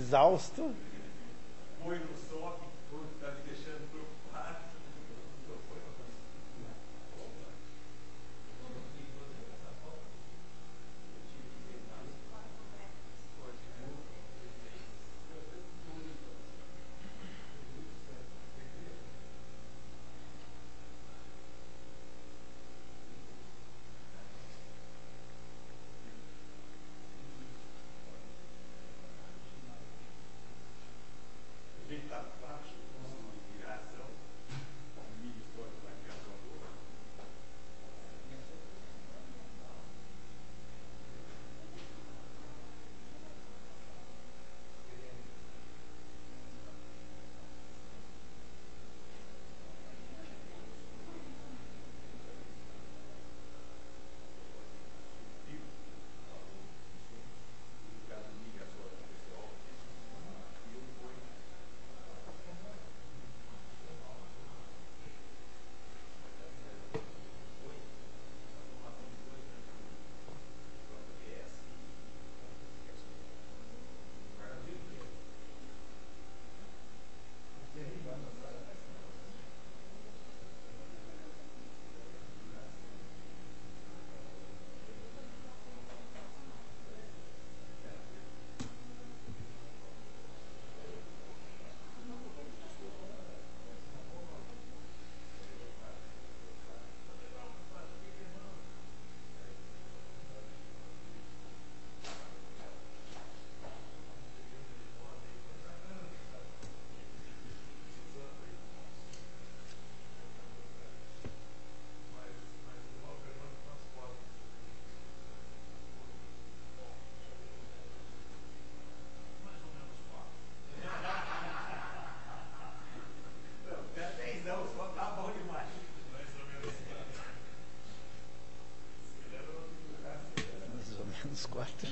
exausto. Põe no sobe, tá me deixando preocupado. Uns 4.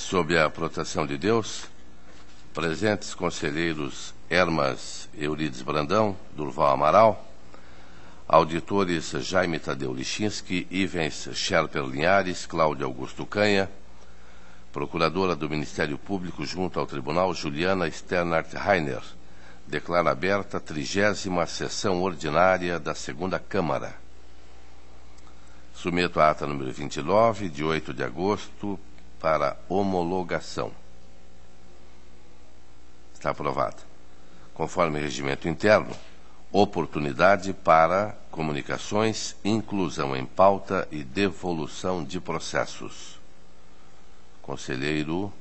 Sob a proteção de Deus, presentes conselheiros Hermas Eurides Brandão, Durval Amaral, auditores Jaime Tadeu Lichinski, Ivens Scherper Linhares, Cláudio Augusto Canha, procuradora do Ministério Público junto ao Tribunal, Juliana Sternhardt Rainer, declara aberta a 30ª sessão ordinária da 2ª Câmara. Submeto a ata número 29, de 8 de agosto, para homologação. Está aprovada. Conforme regimento interno, oportunidade para comunicações, inclusão em pauta e devolução de processos. Conselheiro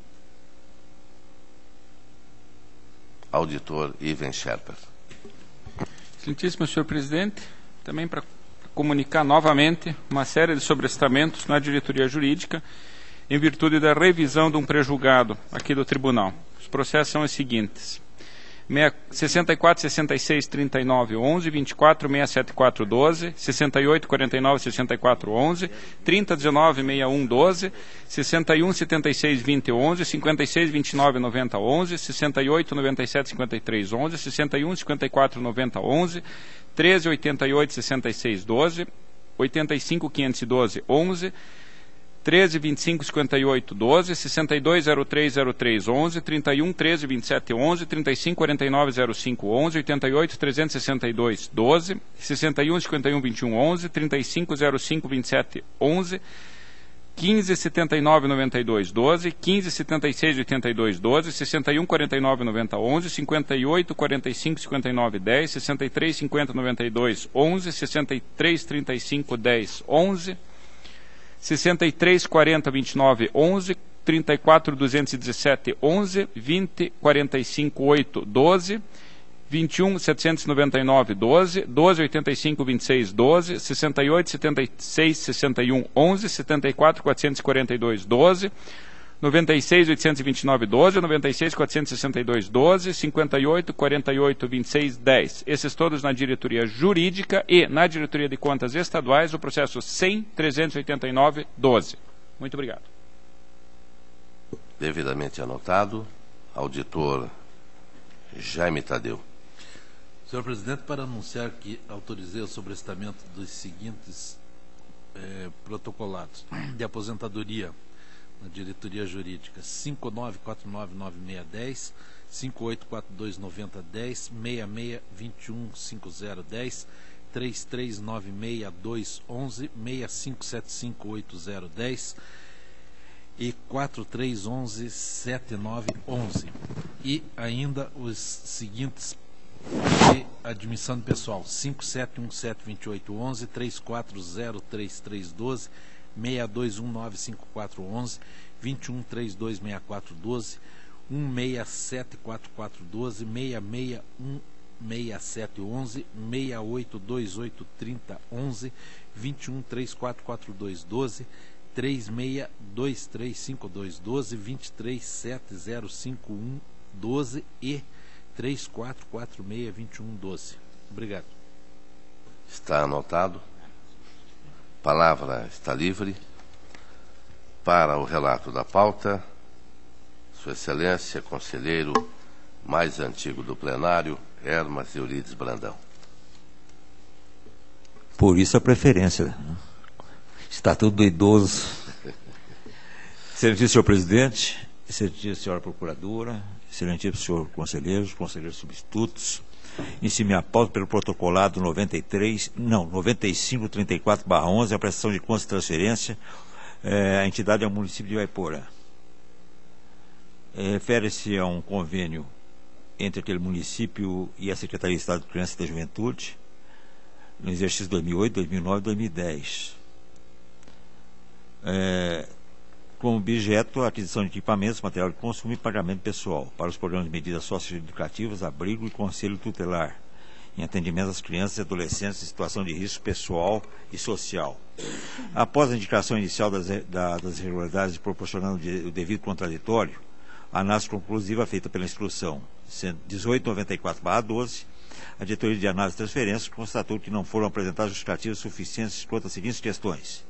auditor Ivens Scherper. Excelentíssimo senhor presidente, também para comunicar novamente uma série de sobrestamentos na diretoria jurídica em virtude da revisão de um pré-julgado aqui do tribunal. Os processos são os seguintes: 64, 66, 39, 11, 24, 674, 12, 68, 49, 64, 11, 30, 19, 61, 12, 61, 76, 20, 11, 56, 29, 90, 11, 68, 97, 53, 11, 61, 54, 90, 11, 13, 88, 66, 12, 85, 512, 11, 13, 25, 58, 12, 62, 03, 03, 11, 31, 13, 27, 11, 35, 49, 05, 11, 88, 362, 12, 61, 51, 21, 11, 35, 05, 27, 11, 15, 79, 92, 12, 15, 76, 82, 12, 61, 49, 90, 11, 58, 45, 59, 10, 63, 50, 92, 11, 63, 35, 10, 11, 63, 40, 29, 11, 34, 217, 11, 20, 45, 8, 12, 21, 799, 12, 12, 85, 26, 12, 68, 76, 61, 11, 74, 442, 12, 96, 829, 12, 96, 462, 12, 58, 48, 26, 10. Esses todos na diretoria jurídica e na diretoria de contas estaduais, o processo 100, 389, 12. Muito obrigado. Devidamente anotado. Auditor Jaime Tadeu. Senhor presidente, para anunciar que autorizei o sobrestamento dos seguintes protocolados de aposentadoria na diretoria jurídica: 59499610, 58429010, 66215010, 33962111, 65758010 e 43117911. E ainda os seguintes de admissão de pessoal: 57172811, 34033312, 62195411, 21326412, 16744212, 66167111, 68283011, 21344212, 36235212, 2370512 e 34462112. Obrigado. Está anotado. Palavra está livre. Para o relato da pauta, Sua Excelência, conselheiro mais antigo do plenário, Hermas Eurides Brandão. Por isso a preferência. Estatuto do idoso. Excelentíssimo senhor presidente, excelentíssima senhora procuradora, excelentíssimo senhor conselheiros, conselheiros substitutos, inicio minha pauta pelo protocolado 9534/11, a prestação de contas de transferência, a entidade é o município de Ivaiporã. Refere-se a um convênio entre aquele município e a Secretaria de Estado de Criança e da Juventude, no exercício 2008, 2009 e 2010. Com objeto a aquisição de equipamentos, material de consumo e pagamento pessoal para os programas de medidas socioeducativas, abrigo e conselho tutelar, em atendimento às crianças e adolescentes em situação de risco pessoal e social. Após a indicação inicial das irregularidades proporcionando o devido contraditório, a análise conclusiva feita pela instrução 1894/12, a diretoria de análise de transferências constatou que não foram apresentadas justificativas suficientes quanto às seguintes questões.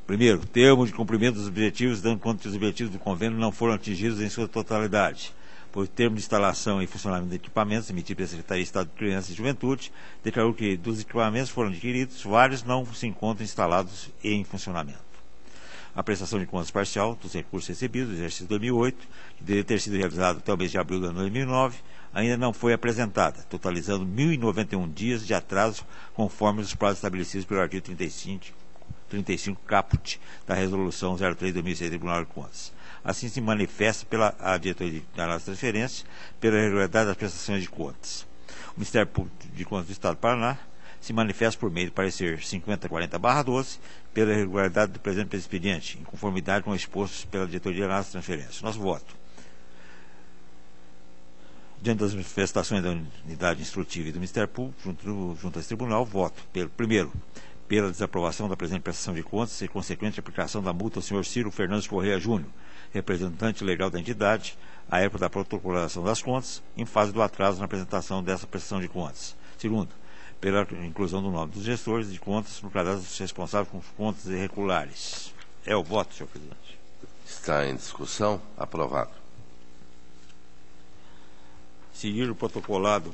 Primeiro, termo de cumprimento dos objetivos, dando conta que os objetivos do convênio não foram atingidos em sua totalidade. Por termo de instalação e funcionamento de equipamentos emitido pela Secretaria de Estado de Criança e Juventude, declarou que dos equipamentos foram adquiridos, vários não se encontram instalados e em funcionamento. A prestação de contas parcial dos recursos recebidos do exercício 2008, que deveria ter sido realizado até o mês de abril do ano 2009, ainda não foi apresentada, totalizando 1.091 dias de atraso, conforme os prazos estabelecidos pelo artigo 35 caput da Resolução 03/2006 do Tribunal de Contas. Assim se manifesta pela diretoria de análise de transferência pela irregularidade das prestações de contas. O Ministério Público de Contas do Estado do Paraná se manifesta por meio do parecer 5040/12 pela irregularidade do presente expediente, em conformidade com o exposto pela diretoria de análise de transferência. Nosso voto. Diante das manifestações da unidade instrutiva e do Ministério Público, junto a esse tribunal, voto primeiro, pela desaprovação da presente prestação de contas e consequente aplicação da multa ao senhor Ciro Fernandes Correia Júnior, representante legal da entidade, à época da protocolação das contas, em fase do atraso na apresentação dessa prestação de contas. Segundo, pela inclusão do nome dos gestores de contas no cadastro dos responsáveis com contas irregulares. É o voto, senhor presidente. Está em discussão. Aprovado. Seguir o protocolado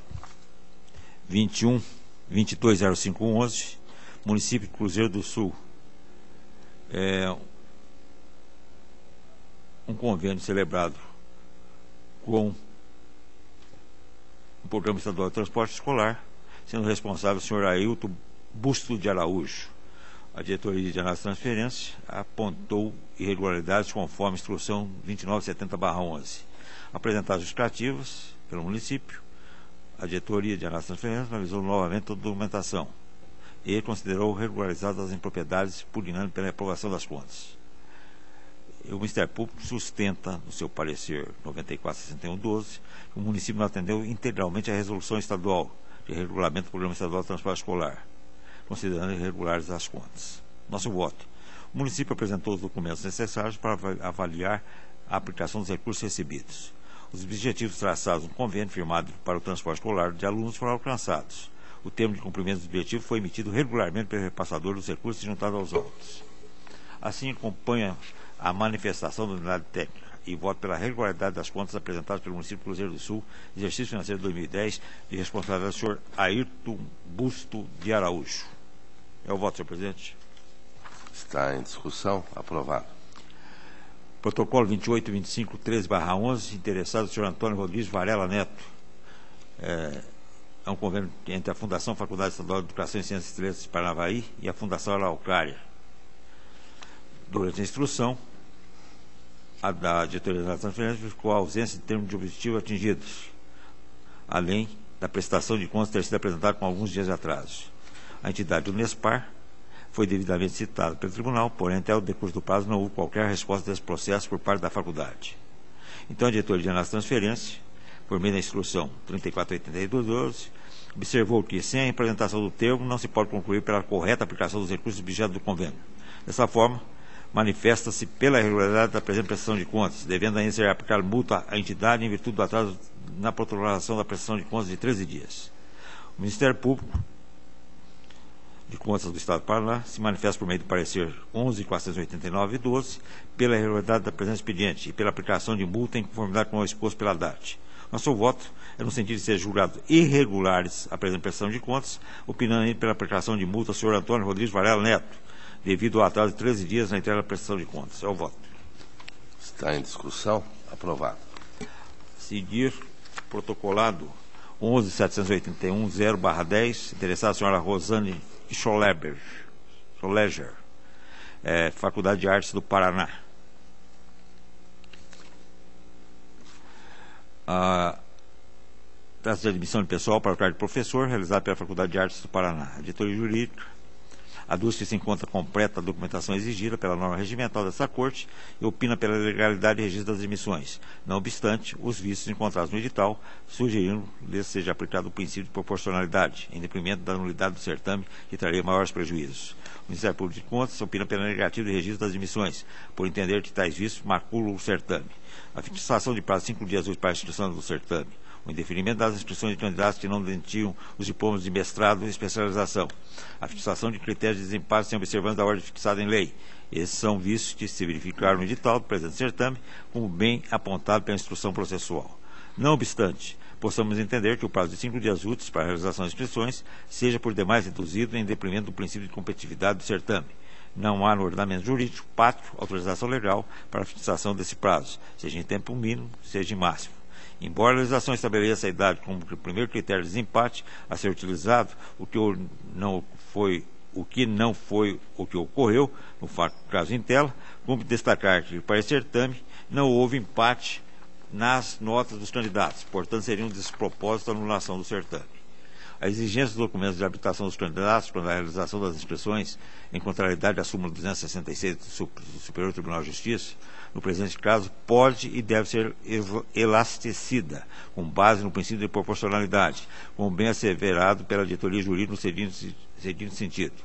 220511, município de Cruzeiro do Sul. Um convênio celebrado com o Programa Estadual de Transporte Escolar, sendo responsável o senhor Ailton Busto de Araújo. A diretoria de análise de transferência apontou irregularidades conforme a instrução 2970/11. Apresentadas justificativas pelo município, a diretoria de análise de transferência analisou novamente toda a documentação e considerou regularizadas as impropriedades, pugnando pela aprovação das contas. O Ministério Público sustenta, no seu parecer 9461/12, que o município não atendeu integralmente à resolução estadual de regulamento do Programa Estadual de Transporte Escolar, considerando irregulares as contas. Nosso voto. O município apresentou os documentos necessários para avaliar a aplicação dos recursos recebidos. Os objetivos traçados no convênio firmado para o transporte escolar de alunos foram alcançados. O termo de cumprimento dos objetivos foi emitido regularmente pelo repassador dos recursos e juntado aos autos. Assim, acompanha a manifestação da unidade técnica e voto pela regularidade das contas apresentadas pelo município de Cruzeiro do Sul, exercício financeiro de 2010, de responsabilidade do senhor Ailton Busto de Araújo. É o voto, senhor presidente. Está em discussão. Aprovado. Protocolo 282513/11, interessado o senhor Antônio Rodrigues Varela Neto. É um convênio entre a Fundação Faculdade Estadual de Educação e Ciências e Letras de Paranavaí e a Fundação Araucária. Durante a instrução, a diretoria da transferência verificou a ausência de termos de objetivo atingidos, além da prestação de contas ter sido apresentada com alguns dias de atraso. A entidade Unespar foi devidamente citada pelo tribunal, porém, até o decurso do prazo não houve qualquer resposta desse processo por parte da faculdade. Então, a diretoria de análise de transferência, por meio da instrução 3482/12, observou que, sem a apresentação do termo, não se pode concluir pela correta aplicação dos recursos objeto do convênio. Dessa forma, manifesta-se pela irregularidade da presente prestação de contas, devendo ainda ser aplicada multa à entidade em virtude do atraso na protocolação da prestação de contas de 13 dias. O Ministério Público de Contas do Estado do Paraná se manifesta por meio do parecer 11.489/12 pela irregularidade da presente expediente e pela aplicação de multa em conformidade com o exposto pela DAT. Nosso voto é no sentido de ser julgado irregulares a presente prestação de contas, opinando ainda pela aplicação de multa ao senhor Antônio Rodrigues Varela Neto, devido ao atraso de 13 dias na entrega da prestação de contas. É o voto. Está em discussão. Aprovado. Seguir protocolado 11.781/0/10, interessada a senhora Rosane Scholeger, Faculdade de Artes do Paraná. Trata de admissão de pessoal para o cargo de professor, realizada pela Faculdade de Artes do Paraná. A diretoria jurídica aduz que se encontra completa a documentação exigida pela norma regimental dessa Corte e opina pela legalidade e registro das admissões. Não obstante, os vícios encontrados no edital, sugerindo-lhes seja aplicado o princípio de proporcionalidade, em detrimento da nulidade do certame, que traria maiores prejuízos. O Ministério Público de Contas opina pela negativa de registro das admissões, por entender que tais vícios maculam o certame. A fixação de prazo de 5 dias úteis para a inscrição do certame. O indeferimento das inscrições de candidatos que não detinham os diplomas de mestrado e especialização. A fixação de critérios de desempate sem observância da ordem fixada em lei. Esses são vistos que se verificaram no edital do presente certame como bem apontado pela instrução processual. Não obstante, possamos entender que o prazo de 5 dias úteis para a realização das inscrições seja por demais reduzido em detrimento do princípio de competitividade do certame. Não há no ordenamento jurídico pátrio autorização legal para a fixação desse prazo, seja em tempo mínimo, seja em máximo. Embora a legislação estabeleça a idade como o primeiro critério de desempate a ser utilizado, o que não foi o que ocorreu no caso em tela, cumpre destacar que, para esse certame, não houve empate nas notas dos candidatos, portanto, seria um despropósito a anulação do certame. A exigência dos documentos de habilitação dos candidatos para a realização das inscrições, em contrariedade à súmula 266 do Superior Tribunal de Justiça, no presente caso, pode e deve ser elasticida, com base no princípio de proporcionalidade, como bem asseverado pela diretoria jurídica no seguinte sentido.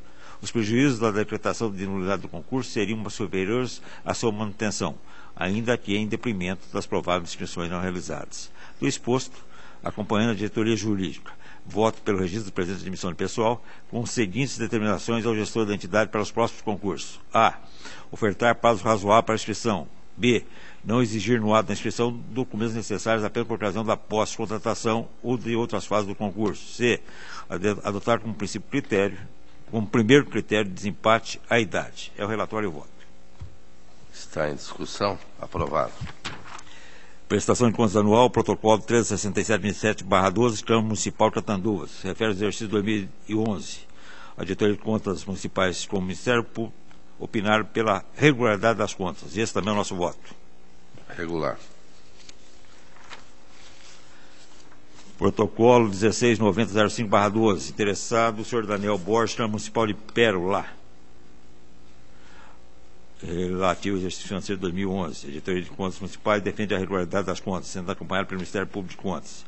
Os prejuízos da decretação de nulidade do concurso seriam superiores à sua manutenção, ainda que em detrimento das prováveis inscrições não realizadas. Do exposto, acompanhando a diretoria jurídica, voto pelo registro do presente de admissão de pessoal, com as seguintes determinações ao gestor da entidade para os próximos concursos. A. Ofertar prazo razoável para a inscrição. B. Não exigir no ato da inscrição documentos necessários apenas por ocasião da posse, contratação ou de outras fases do concurso. C. Adotar como primeiro critério de desempate a idade. É o relatório e o voto. Está em discussão. Aprovado. Prestação de contas anual, protocolo 1367-27/12, Câmara Municipal de Catanduvas. Refere ao exercício 2011. A diretoria de contas municipais como Ministério Público opinaram pela regularidade das contas. E esse também é o nosso voto. Regular. Protocolo 1690-05/12. Interessado, o senhor Daniel Borges, Câmara Municipal de Pérola. Relativo ao exercício financeiro de 2011. A diretoria de contas municipais defende a regularidade das contas, sendo acompanhada pelo Ministério Público de Contas.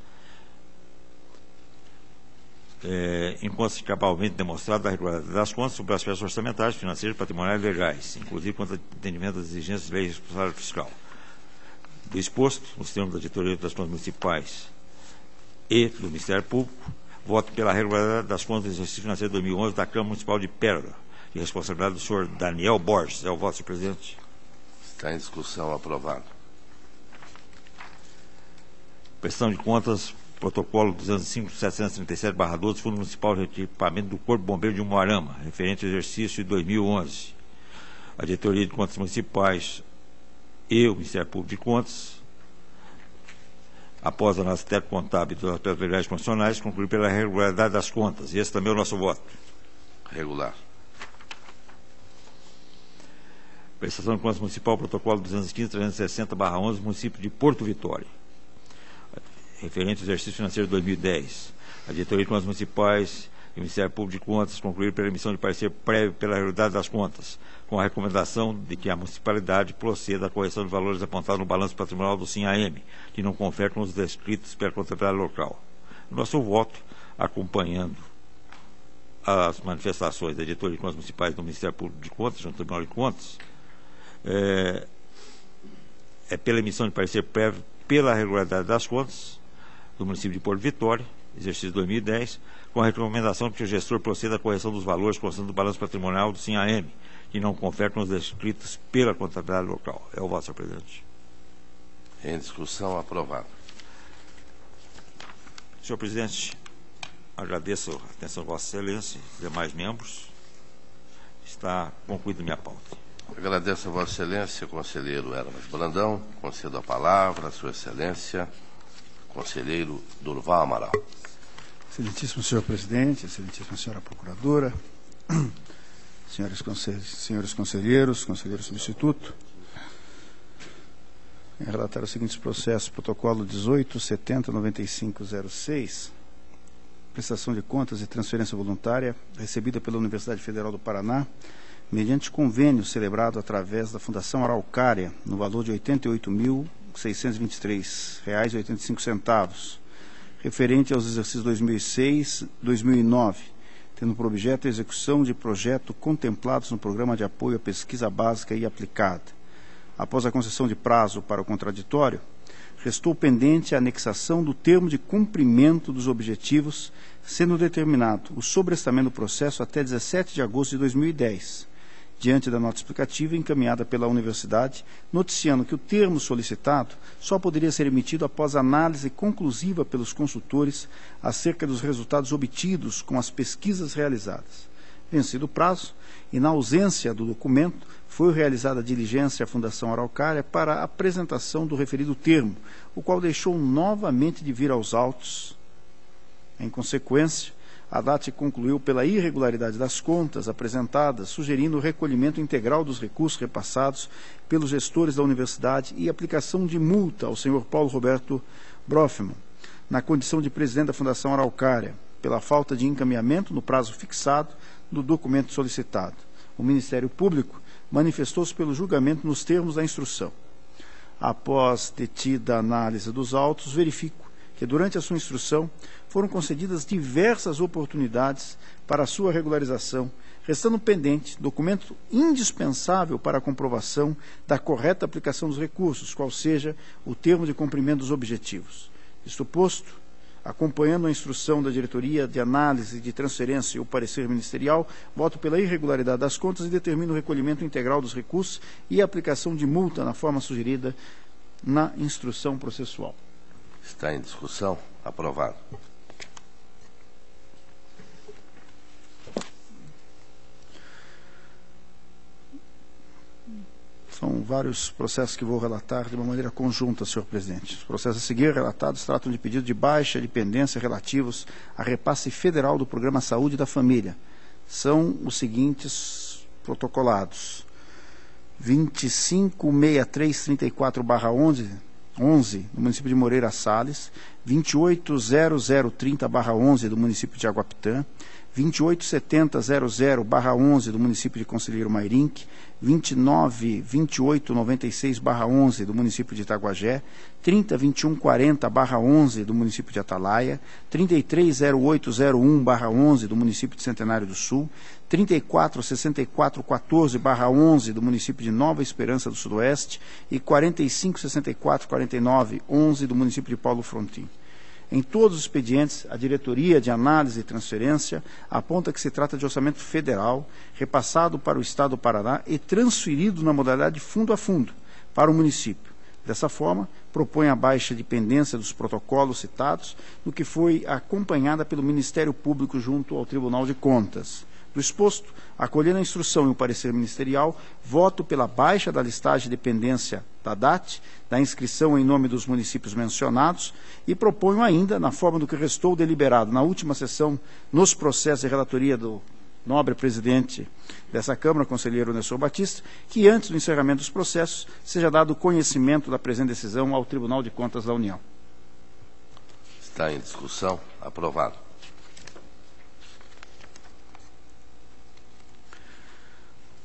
Enquanto cabalmente demonstrado a regularidade das contas sobre aspectos orçamentários, financeiros, patrimoniais e legais, inclusive quanto ao atendimento das exigências de lei de responsabilidade fiscal. Do exposto, nos termos da diretoria das contas municipais e do Ministério Público, voto pela regularidade das contas do exercício financeiro de 2011 da Câmara Municipal de Pérola, de responsabilidade do senhor Daniel Borges. É o voto, senhor presidente. Está em discussão. Aprovado. Prestação de contas, protocolo 205-737/12, Fundo Municipal de Equipamento do Corpo Bombeiro de Umuarama, referente ao exercício de 2011. A diretoria de contas municipais e o Ministério Público de Contas, após a análise técnica contábil dos aspectos legais e constitucionais, concluir pela regularidade das contas. E esse também é o nosso voto. Regular. Prestação de contas municipal, protocolo 215-360/11, município de Porto Vitória. Referente ao exercício financeiro de 2010. A diretoria de contas municipais e o Ministério Público de Contas concluíram pela emissão de parecer prévio pela regularidade das contas, com a recomendação de que a municipalidade proceda à correção de valores apontados no balanço patrimonial do SIM-AM, que não confere com os descritos pela contabilidade local. Nosso voto, acompanhando as manifestações da diretoria de contas municipais do Ministério Público de Contas, junto ao Tribunal de Contas, é pela emissão de parecer prévio pela regularidade das contas do município de Porto Vitória, exercício 2010, com a recomendação de que o gestor proceda à correção dos valores constantes do balanço patrimonial do SIM-AM, que não confere com os descritos pela contabilidade local. É o voto, senhor presidente. Em discussão. Aprovado. Senhor presidente, agradeço a atenção de Vossa Excelência e demais membros. Está concluída minha pauta. Agradeço a Vossa Excelência, conselheiro Hermas Brandão. Concedo a palavra à Sua Excelência, conselheiro Durval Amaral. Excelentíssimo senhor presidente, excelentíssima senhora procuradora, senhores conselheiros, conselheiro substituto, em relatar os seguintes processos: protocolo 1870-9506, prestação de contas e transferência voluntária recebida pela Universidade Federal do Paraná, mediante convênio celebrado através da Fundação Araucária, no valor de R$ 88.623,85, referente aos exercícios 2006 e 2009, tendo por objeto a execução de projeto contemplados no Programa de Apoio à Pesquisa Básica e Aplicada. após a concessão de prazo para o contraditório, restou pendente a anexação do termo de cumprimento dos objetivos, sendo determinado o sobrestamento do processo até 17 de agosto de 2010, diante da nota explicativa encaminhada pela Universidade, noticiando que o termo solicitado só poderia ser emitido após análise conclusiva pelos consultores acerca dos resultados obtidos com as pesquisas realizadas. Vencido o prazo, e na ausência do documento, foi realizada a diligência à Fundação Araucária para a apresentação do referido termo, o qual deixou novamente de vir aos autos. Em consequência, a DAT concluiu pela irregularidade das contas apresentadas, sugerindo o recolhimento integral dos recursos repassados pelos gestores da universidade e aplicação de multa ao senhor Paulo Roberto Brofman, na condição de presidente da Fundação Araucária, pela falta de encaminhamento no prazo fixado do documento solicitado. O Ministério Público manifestou-se pelo julgamento nos termos da instrução. Após detida a análise dos autos, verifico que durante a sua instrução foram concedidas diversas oportunidades para a sua regularização, restando pendente documento indispensável para a comprovação da correta aplicação dos recursos, qual seja o termo de cumprimento dos objetivos. Isto posto, acompanhando a instrução da Diretoria de Análise de Transferência e o parecer ministerial, voto pela irregularidade das contas e determino o recolhimento integral dos recursos e a aplicação de multa na forma sugerida na instrução processual. Está em discussão. Aprovado. São vários processos que vou relatar de uma maneira conjunta, senhor presidente. Os processos a seguir relatados tratam de pedido de baixa de pendência relativos a repasse federal do Programa Saúde da Família. São os seguintes protocolados: 256334/11, do município de Moreira Salles, 280030/11, do município de Aguapitã, 287000/11, do município de Conselheiro Mairinque, 292896/11, do município de Itaguajé, 302140/11, do município de Atalaia, 330801/11, do município de Centenário do Sul, 346414/11, do município de Nova Esperança do Sudoeste e 456449/11, do município de Paulo Frontin. Em todos os expedientes, a Diretoria de Análise e Transferência aponta que se trata de orçamento federal, repassado para o Estado do Paraná e transferido na modalidade fundo a fundo para o município. Dessa forma, propõe a baixa de pendência dos protocolos citados, no que foi acompanhada pelo Ministério Público junto ao Tribunal de Contas. Do exposto, acolhendo a instrução e o parecer ministerial, voto pela baixa da listagem de pendência da DAT, da inscrição em nome dos municípios mencionados, e proponho ainda, na forma do que restou deliberado na última sessão, nos processos de relatoria do nobre presidente dessa Câmara, conselheiro Nessor Batista, que antes do encerramento dos processos seja dado conhecimento da presente decisão ao Tribunal de Contas da União. Está em discussão. Aprovado.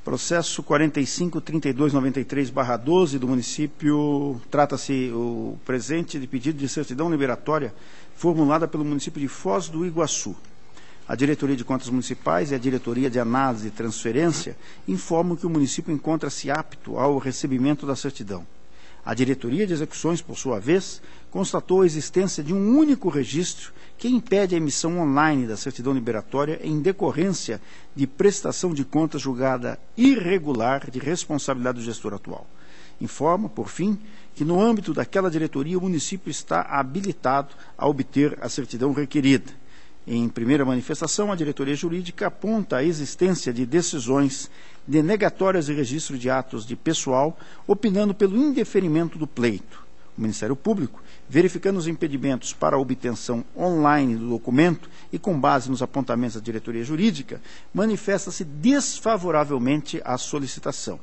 Processo 453293/12 do município, trata-se o presente de pedido de certidão liberatória formulada pelo município de Foz do Iguaçu. A Diretoria de Contas Municipais e a Diretoria de Análise e Transferência informam que o município encontra-se apto ao recebimento da certidão. A Diretoria de Execuções, por sua vez, constatou a existência de um único registro que impede a emissão online da certidão liberatória em decorrência de prestação de contas julgada irregular de responsabilidade do gestor atual. Informa, por fim, que no âmbito daquela diretoria o município está habilitado a obter a certidão requerida. Em primeira manifestação, a diretoria jurídica aponta a existência de decisões denegatórias de registro de atos de pessoal, opinando pelo indeferimento do pleito. O Ministério Público, verificando os impedimentos para a obtenção online do documento e com base nos apontamentos da diretoria jurídica, manifesta-se desfavoravelmente à solicitação.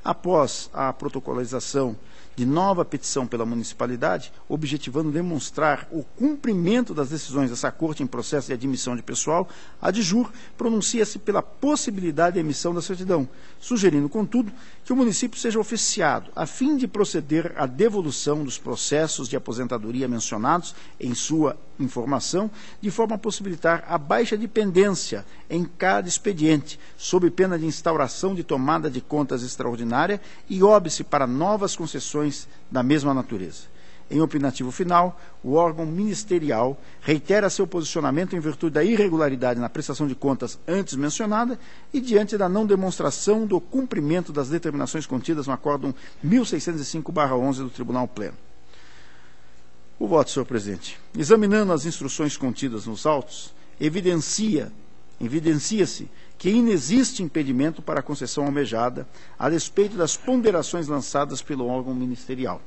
Após a protocolização de nova petição pela municipalidade, objetivando demonstrar o cumprimento das decisões dessa Corte em processo de admissão de pessoal, a DIJUR pronuncia-se pela possibilidade de emissão da certidão, sugerindo, contudo, que o município seja oficiado, a fim de proceder à devolução dos processos de aposentadoria mencionados em sua informação, de forma a possibilitar a baixa de pendência em cada expediente, sob pena de instauração de tomada de contas extraordinária e óbice para novas concessões da mesma natureza. Em opinativo final, o órgão ministerial reitera seu posicionamento em virtude da irregularidade na prestação de contas antes mencionada e diante da não demonstração do cumprimento das determinações contidas no Acórdão 1605/11 do Tribunal Pleno. O voto, senhor presidente. Examinando as instruções contidas nos autos, evidencia-se que inexiste impedimento para a concessão almejada, a despeito das ponderações lançadas pelo órgão ministerial.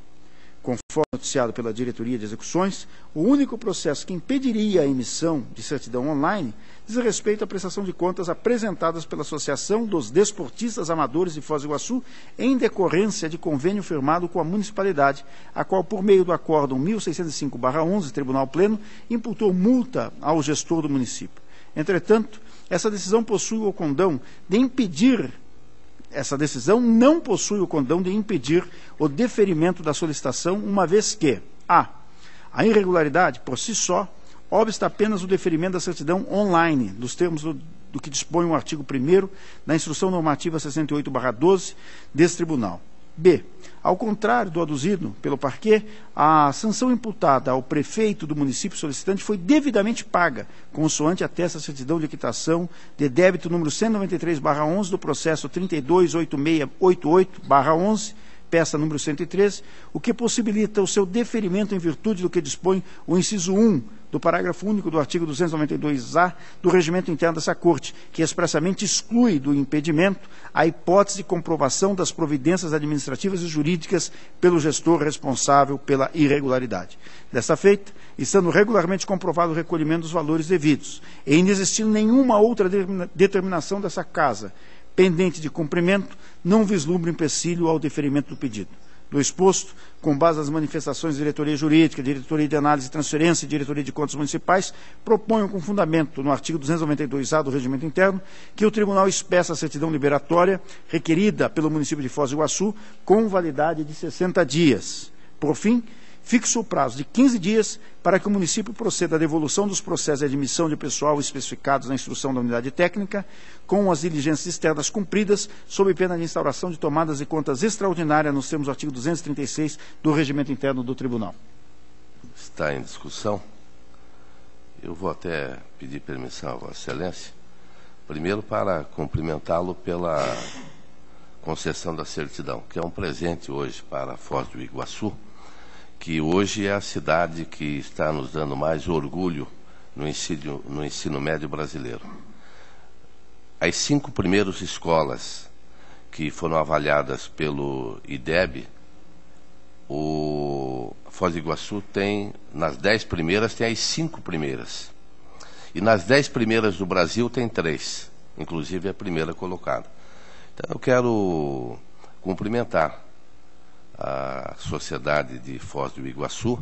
Conforme noticiado pela Diretoria de Execuções, o único processo que impediria a emissão de certidão online diz respeito à prestação de contas apresentadas pela Associação dos Desportistas Amadores de Foz do Iguaçu em decorrência de convênio firmado com a municipalidade, a qual, por meio do Acórdão 1605/11, Tribunal Pleno, imputou multa ao gestor do município. Entretanto, essa decisão possui o condão de impedir Essa decisão não possui o condão de impedir o deferimento da solicitação, uma vez que a irregularidade, por si só, obsta apenas o deferimento da certidão online, dos termos do que dispõe o artigo 1º da Instrução Normativa 68/12 desse Tribunal. B. Ao contrário do aduzido pelo parquê, a sanção imputada ao prefeito do município solicitante foi devidamente paga, consoante atesta a certidão de quitação de débito número 193/11 do processo 328688/11, peça número 113, o que possibilita o seu deferimento em virtude do que dispõe o inciso 1 do parágrafo único do artigo 292-A do regimento interno dessa Corte, que expressamente exclui do impedimento a hipótese de comprovação das providências administrativas e jurídicas pelo gestor responsável pela irregularidade. Dessa feita, estando regularmente comprovado o recolhimento dos valores devidos e inexistindo nenhuma outra determinação dessa Casa pendente de cumprimento, não vislumbra empecilho ao deferimento do pedido. Do exposto, com base nas manifestações da Diretoria Jurídica, Diretoria de Análise e Transferência e Diretoria de Contas Municipais, proponho com fundamento no artigo 292-A do Regimento Interno que o Tribunal expeça a certidão liberatória requerida pelo município de Foz do Iguaçu com validade de 60 dias. Por fim, fixo o prazo de 15 dias para que o município proceda à devolução dos processos de admissão de pessoal especificados na instrução da unidade técnica, com as diligências externas cumpridas, sob pena de instauração de tomadas de contas extraordinárias nos termos do artigo 236 do Regimento Interno do Tribunal. Está em discussão. Eu vou até pedir permissão a Vossa Excelência, primeiro para cumprimentá-lo pela concessão da certidão, que é um presente hoje para Foz do Iguaçu, que hoje é a cidade que está nos dando mais orgulho no ensino médio brasileiro. As 5 primeiras escolas que foram avaliadas pelo IDEB, o Foz do Iguaçu tem, nas 10 primeiras, tem as 5 primeiras. E nas 10 primeiras do Brasil tem 3, inclusive a primeira colocada. Então eu quero cumprimentar a sociedade de Foz do Iguaçu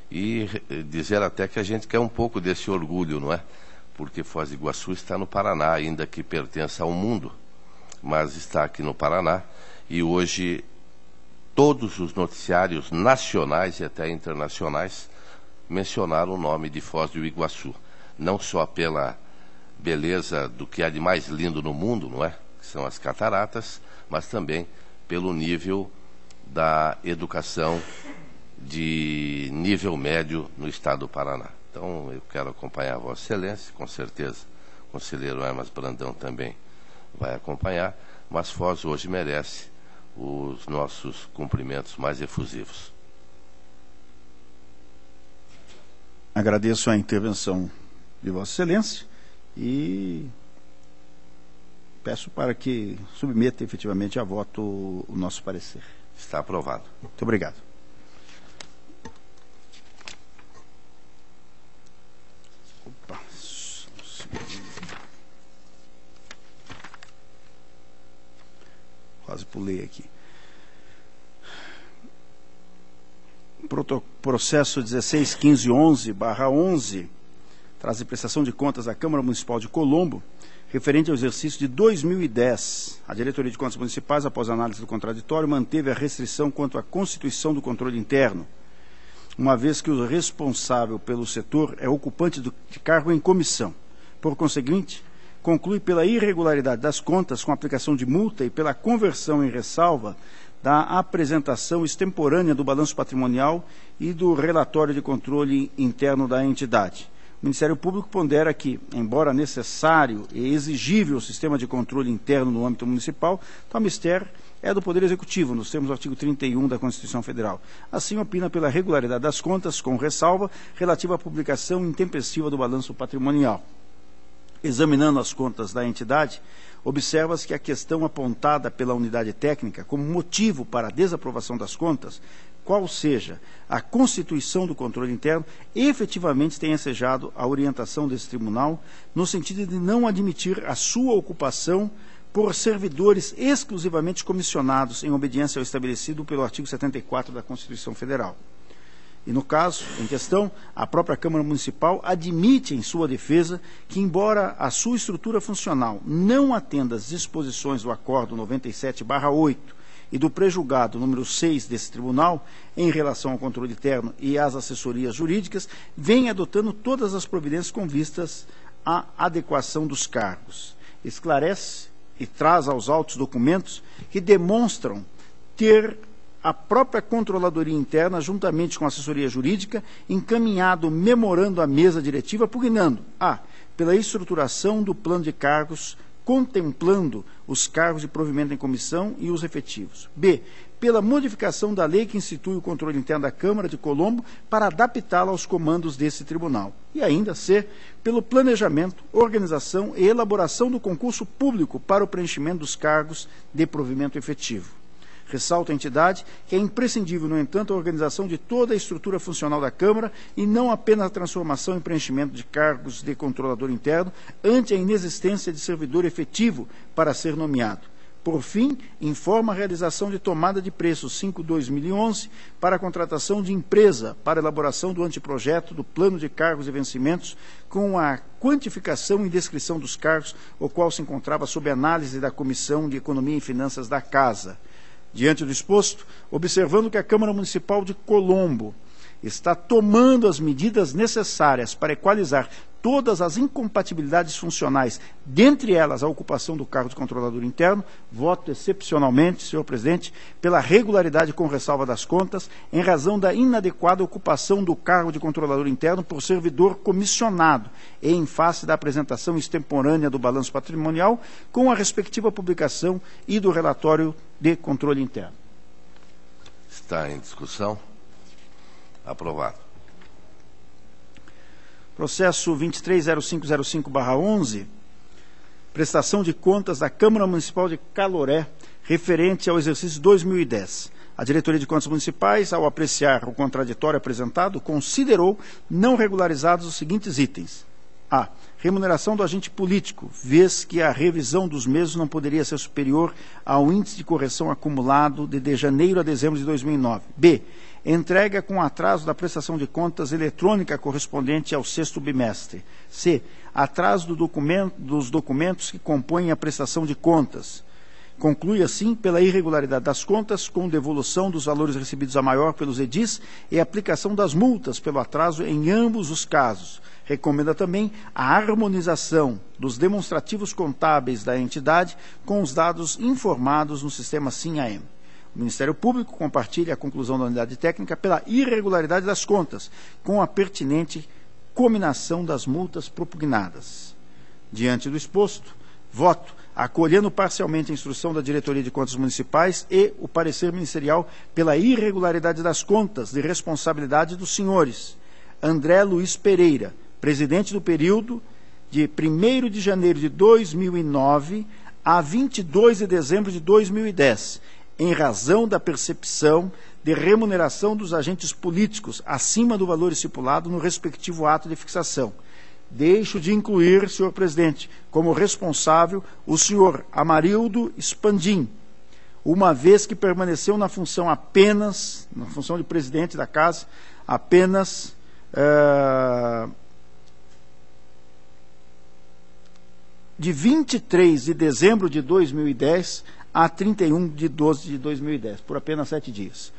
e dizer até que a gente quer um pouco desse orgulho, não é? Porque Foz do Iguaçu está no Paraná, ainda que pertença ao mundo, mas está aqui no Paraná, e hoje todos os noticiários nacionais e até internacionais mencionaram o nome de Foz do Iguaçu, não só pela beleza do que há de mais lindo no mundo, não é? Que são as cataratas, mas também pelo nível da educação de nível médio no estado do Paraná. Então, eu quero acompanhar a Vossa Excelência, com certeza o conselheiro Hermas Brandão também vai acompanhar, mas Foz hoje merece os nossos cumprimentos mais efusivos. Agradeço a intervenção de Vossa Excelência e peço para que submeta efetivamente a voto o nosso parecer. Está aprovado. Muito obrigado. Opa. Quase pulei aqui. Processo 16.15.11/11 traz a prestação de contas da Câmara Municipal de Colombo, referente ao exercício de 2010. A Diretoria de Contas Municipais, após análise do contraditório, manteve a restrição quanto à constituição do controle interno. uma vez que o responsável pelo setor é ocupante de cargo em comissão. Por conseguinte, conclui pela irregularidade das contas com aplicação de multa e pela conversão em ressalva da apresentação extemporânea do balanço patrimonial e do relatório de controle interno da entidade. O Ministério Público pondera que, embora necessário e exigível o sistema de controle interno no âmbito municipal, tal mistério é do Poder Executivo, nos termos do artigo 31 da Constituição Federal. Assim, opina pela regularidade das contas, com ressalva relativa à publicação intempestiva do balanço patrimonial. Examinando as contas da entidade, observa-se que a questão apontada pela unidade técnica como motivo para a desaprovação das contas, qual seja a constituição do controle interno, efetivamente tem ensejado a orientação desse tribunal no sentido de não admitir a sua ocupação por servidores exclusivamente comissionados em obediência ao estabelecido pelo artigo 74 da Constituição Federal. E, no caso em questão, a própria Câmara Municipal admite em sua defesa que, embora a sua estrutura funcional não atenda às disposições do Acórdão 97/8 e do pré-julgado número 6 desse tribunal, em relação ao controle interno e às assessorias jurídicas, vem adotando todas as providências com vistas à adequação dos cargos. Esclarece e traz aos autos documentos que demonstram ter a própria Controladoria Interna, juntamente com a assessoria jurídica, encaminhado memorando à mesa diretiva, pugnando a. pela estruturação do plano de cargos, contemplando os cargos de provimento em comissão e os efetivos. B. Pela modificação da lei que institui o controle interno da Câmara de Colombo para adaptá-la aos comandos desse tribunal. E ainda C. Pelo planejamento, organização e elaboração do concurso público para o preenchimento dos cargos de provimento efetivo. Ressalta a entidade que é imprescindível, no entanto, a organização de toda a estrutura funcional da Câmara e não apenas a transformação e preenchimento de cargos de controlador interno ante a inexistência de servidor efetivo para ser nomeado. Por fim, informa a realização de tomada de preço 5/2011 para a contratação de empresa para elaboração do anteprojeto do plano de cargos e vencimentos com a quantificação e descrição dos cargos, o qual se encontrava sob análise da Comissão de Economia e Finanças da Casa. Diante do exposto, observando que a Câmara Municipal de Colombo está tomando as medidas necessárias para equalizar todas as incompatibilidades funcionais, dentre elas a ocupação do cargo de controlador interno, voto excepcionalmente, senhor presidente, pela regularidade com ressalva das contas, em razão da inadequada ocupação do cargo de controlador interno por servidor comissionado, e em face da apresentação extemporânea do balanço patrimonial, com a respectiva publicação e do relatório de controle interno. Está em discussão. Aprovado. Processo 230505/11, prestação de contas da Câmara Municipal de Caloré, referente ao exercício 2010. A Diretoria de Contas Municipais, ao apreciar o contraditório apresentado, considerou não regularizados os seguintes itens. A. Remuneração do agente político, vez que a revisão dos mesmos não poderia ser superior ao índice de correção acumulado de janeiro a dezembro de 2009. B. Entrega com atraso da prestação de contas eletrônica correspondente ao 6º bimestre. C. Atraso dos documentos que compõem a prestação de contas. Conclui, assim, pela irregularidade das contas, com devolução dos valores recebidos a maior pelos edis e aplicação das multas pelo atraso em ambos os casos. Recomenda também a harmonização dos demonstrativos contábeis da entidade com os dados informados no sistema SIM-AM. O Ministério Público compartilha a conclusão da unidade técnica pela irregularidade das contas, com a pertinente cominação das multas propugnadas. Diante do exposto, voto acolhendo parcialmente a instrução da Diretoria de Contas Municipais e o parecer ministerial pela irregularidade das contas de responsabilidade dos senhores André Luiz Pereira, presidente do período de 1º de janeiro de 2009 a 22 de dezembro de 2010, em razão da percepção de remuneração dos agentes políticos acima do valor estipulado no respectivo ato de fixação. Deixo de incluir, senhor presidente, como responsável o senhor Amarildo Spandim, uma vez que permaneceu na função apenas, na função de presidente da casa, apenas de 23 de dezembro de 2010 a 31 de 12 de 2010, por apenas 7 dias.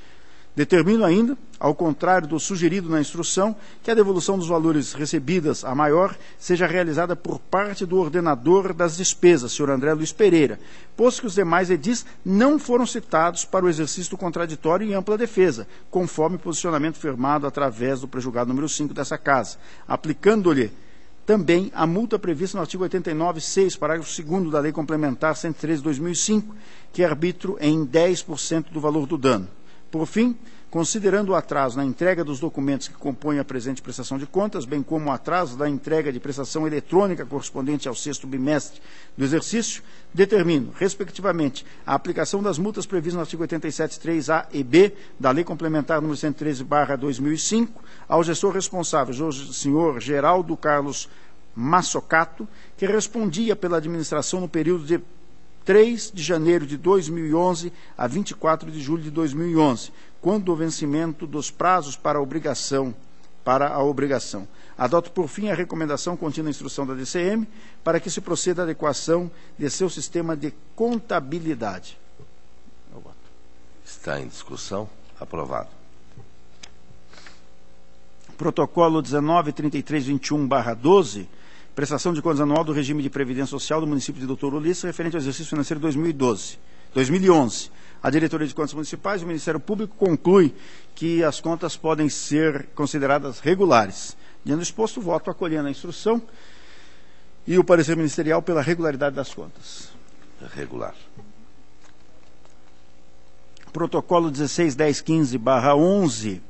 Determino ainda, ao contrário do sugerido na instrução, que a devolução dos valores recebidas a maior seja realizada por parte do ordenador das despesas, Sr. André Luiz Pereira, posto que os demais edis não foram citados para o exercício do contraditório em ampla defesa, conforme posicionamento firmado através do prejulgado número 5 dessa Casa, aplicando-lhe também a multa prevista no artigo 89.6, parágrafo 2º da Lei Complementar 113/2005, que arbitro em 10% do valor do dano. Por fim, considerando o atraso na entrega dos documentos que compõem a presente prestação de contas, bem como o atraso da entrega de prestação eletrônica correspondente ao 6º bimestre do exercício, determino, respectivamente, a aplicação das multas previstas no artigo 87.3a e b da Lei Complementar número 113/2005 ao gestor responsável, o senhor Geraldo Carlos Massocato, que respondia pela administração no período de 3 de janeiro de 2011 a 24 de julho de 2011, quando do vencimento dos prazos para a obrigação. Adoto, por fim, a recomendação contida na instrução da DCM para que se proceda à adequação de seu sistema de contabilidade. Está em discussão. Aprovado. Protocolo 19.3321/12, prestação de contas anual do regime de previdência social do município de Doutor Ulisses, referente ao exercício financeiro 2011. A Diretoria de Contas Municipais e o Ministério Público conclui que as contas podem ser consideradas regulares. Diante do exposto, voto acolhendo a instrução e o parecer ministerial pela regularidade das contas. Regular. Protocolo 16.1015/11,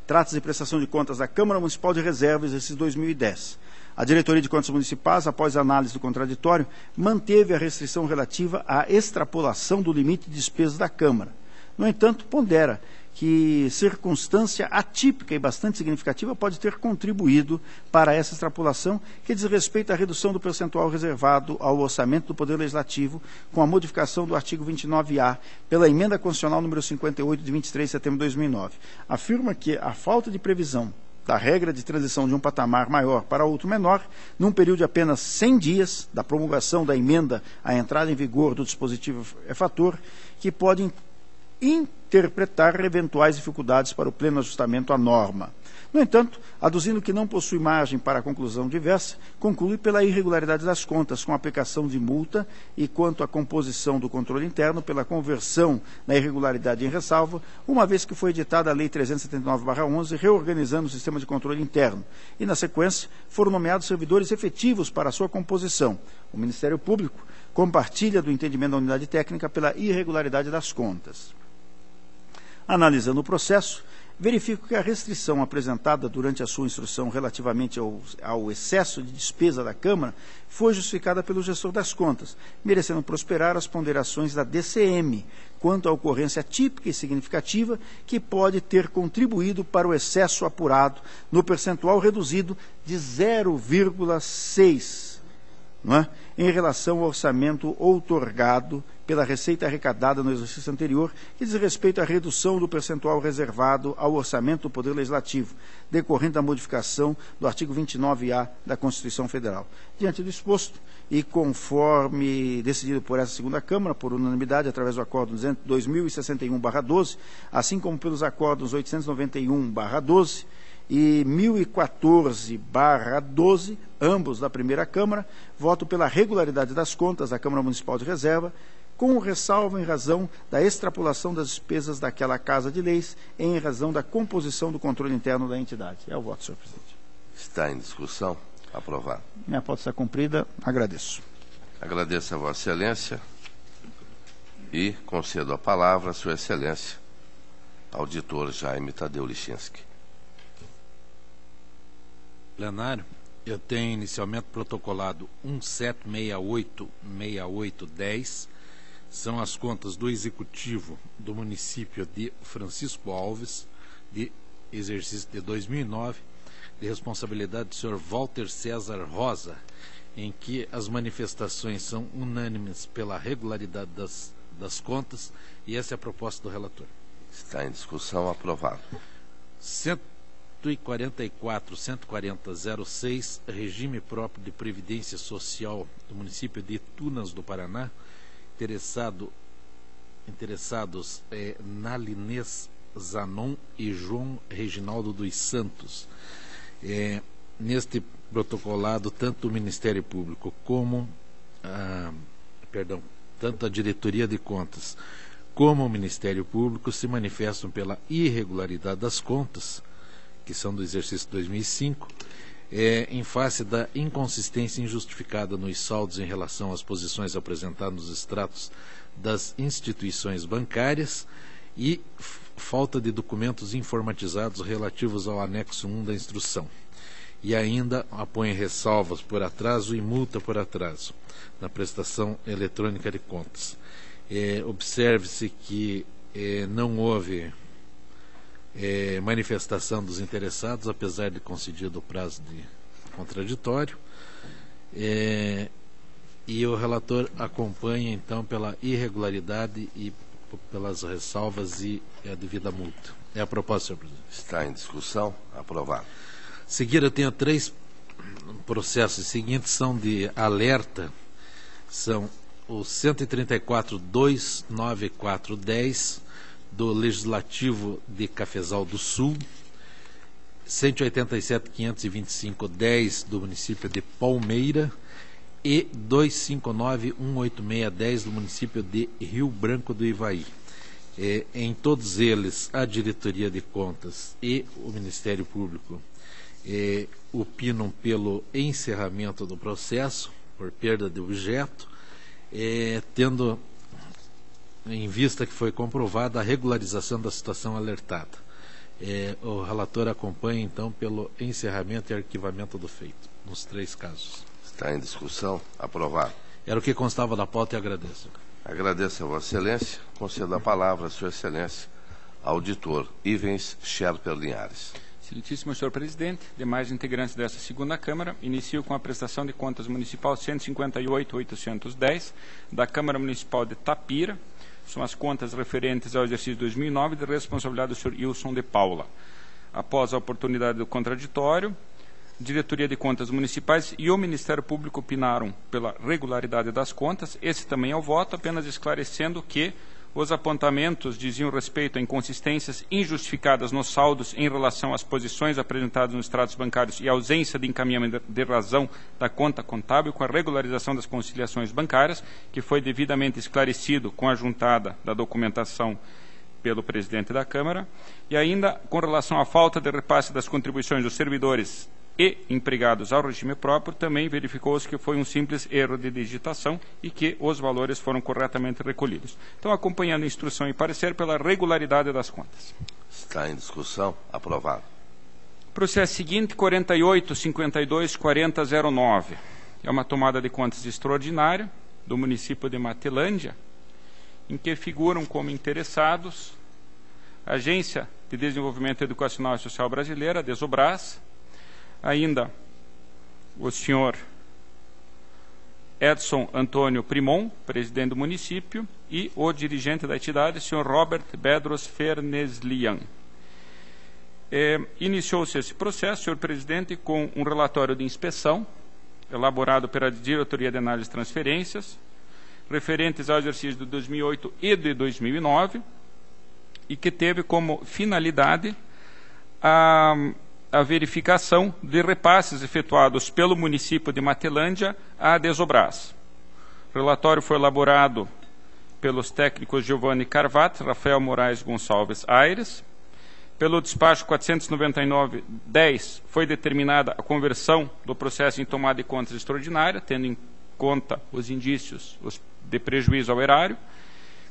trata-se de prestação de contas da Câmara Municipal de Reserva, exercício 2010. A Diretoria de Contas Municipais, após análise do contraditório, manteve a restrição relativa à extrapolação do limite de despesas da Câmara. No entanto, pondera que circunstância atípica e bastante significativa pode ter contribuído para essa extrapolação, que diz respeito à redução do percentual reservado ao orçamento do Poder Legislativo, com a modificação do artigo 29A, pela emenda constitucional número 58, de 23 de setembro de 2009. Afirma que a falta de previsão da regra de transição de um patamar maior para outro menor, num período de apenas 100 dias da promulgação da emenda à entrada em vigor do dispositivo é fator que pode interpretar eventuais dificuldades para o pleno ajustamento à norma. No entanto, aduzindo que não possui margem para a conclusão diversa, conclui pela irregularidade das contas, com aplicação de multa, e quanto à composição do controle interno, pela conversão da irregularidade em ressalva, uma vez que foi editada a Lei 379/11, reorganizando o sistema de controle interno, e, na sequência, foram nomeados servidores efetivos para a sua composição. O Ministério Público compartilha do entendimento da unidade técnica pela irregularidade das contas. Analisando o processo, verifico que a restrição apresentada durante a sua instrução relativamente ao excesso de despesa da Câmara foi justificada pelo gestor das contas, merecendo prosperar as ponderações da DCM, quanto à ocorrência típica e significativa que pode ter contribuído para o excesso apurado no percentual reduzido de 0,6%. Em relação ao orçamento outorgado pela receita arrecadada no exercício anterior, que diz respeito à redução do percentual reservado ao orçamento do Poder Legislativo, decorrente da modificação do artigo 29A da Constituição Federal. Diante do exposto, e conforme decidido por essa segunda Câmara, por unanimidade, através do Acórdão 2061/12, assim como pelos Acórdãos 891/12, e 1014/12, ambos da primeira Câmara, voto pela regularidade das contas da Câmara Municipal de Reserva, com ressalva em razão da extrapolação das despesas daquela Casa de Leis, em razão da composição do controle interno da entidade. É o voto, senhor presidente. Está em discussão. Aprovado. Minha pauta está cumprida. Agradeço. Agradeço a Vossa Excelência e concedo a palavra à Sua Excelência, auditor Jaime Tadeu Lichinsky. Plenário, eu tenho inicialmente protocolado 1768-6810, são as contas do Executivo do município de Francisco Alves, de exercício de 2009, de responsabilidade do senhor Walter César Rosa, em que as manifestações são unânimes pela regularidade das contas, e essa é a proposta do relator. Está em discussão. Aprovado. 144.140.06, regime próprio de previdência social do município de Tunas do Paraná, interessados Nalinês Zanon e João Reginaldo dos Santos. Neste protocolado, tanto o Ministério Público como tanto a Diretoria de Contas como o Ministério Público se manifestam pela irregularidade das contas, que são do exercício 2005, em face da inconsistência injustificada nos saldos em relação às posições apresentadas nos extratos das instituições bancárias e falta de documentos informatizados relativos ao anexo 1 da instrução. E ainda apõe ressalvas por atraso e multa por atraso na prestação eletrônica de contas. Observe-se que não houve manifestação dos interessados, apesar de concedido o prazo de contraditório, e o relator acompanha, então, pela irregularidade e pelas ressalvas e a devida multa. É a proposta, senhor presidente. Está em discussão. Aprovado. A seguir, eu tenho 3 processos seguintes, são de alerta, são o 134.29410 do Legislativo de Cafezal do Sul, 187.525.10 do município de Palmeira e 259.186.10 do município de Rio Branco do Ivaí. Em todos eles, a Diretoria de Contas e o Ministério Público opinam pelo encerramento do processo, por perda de objeto, tendo em vista que foi comprovada a regularização da situação alertada. O relator acompanha, então, pelo encerramento e arquivamento do feito, nos 3 casos. Está em discussão. Aprovado. Era o que constava da pauta e agradeço. Agradeço a Vossa Excelência. Concedo a palavra a Sua Excelência, auditor Ivens Scherper Linhares. Excelentíssimo senhor presidente, demais integrantes desta segunda Câmara, inicio com a prestação de contas municipal 158.810 da Câmara Municipal de Tapira. São as contas referentes ao exercício 2009 de responsabilidade do senhor Wilson de Paula. Após a oportunidade do contraditório, Diretoria de Contas Municipais e o Ministério Público opinaram pela regularidade das contas. Esse também é o voto, apenas esclarecendo que os apontamentos diziam respeito a inconsistências injustificadas nos saldos em relação às posições apresentadas nos extratos bancários e ausência de encaminhamento de razão da conta contábil com a regularização das conciliações bancárias, que foi devidamente esclarecido com a juntada da documentação pelo presidente da Câmara, e ainda com relação à falta de repasse das contribuições dos servidores e empregados ao regime próprio, também verificou-se que foi um simples erro de digitação e que os valores foram corretamente recolhidos. Então, acompanhando a instrução e parecer pela regularidade das contas. Está em discussão. Aprovado. Processo seguinte, 48.52.40.09. É uma tomada de contas extraordinária do município de Matelândia, em que figuram como interessados a Agência de Desenvolvimento Educacional e Social Brasileira, a Desobras, ainda o senhor Edson Antônio Primon, presidente do município, e o dirigente da entidade, o senhor Robert Bedros Ferneslian. Iniciou-se esse processo, senhor presidente, com um relatório de inspeção, elaborado pela Diretoria de Análise e Transferências, referentes ao exercício de 2008 e de 2009, e que teve como finalidade a verificação de repasses efetuados pelo município de Matelândia à Desobras. O relatório foi elaborado pelos técnicos Giovanni Carvat, Rafael Moraes Gonçalves Aires. Pelo despacho 499-10 foi determinada a conversão do processo em tomada de contas extraordinária, tendo em conta os indícios de prejuízo ao erário,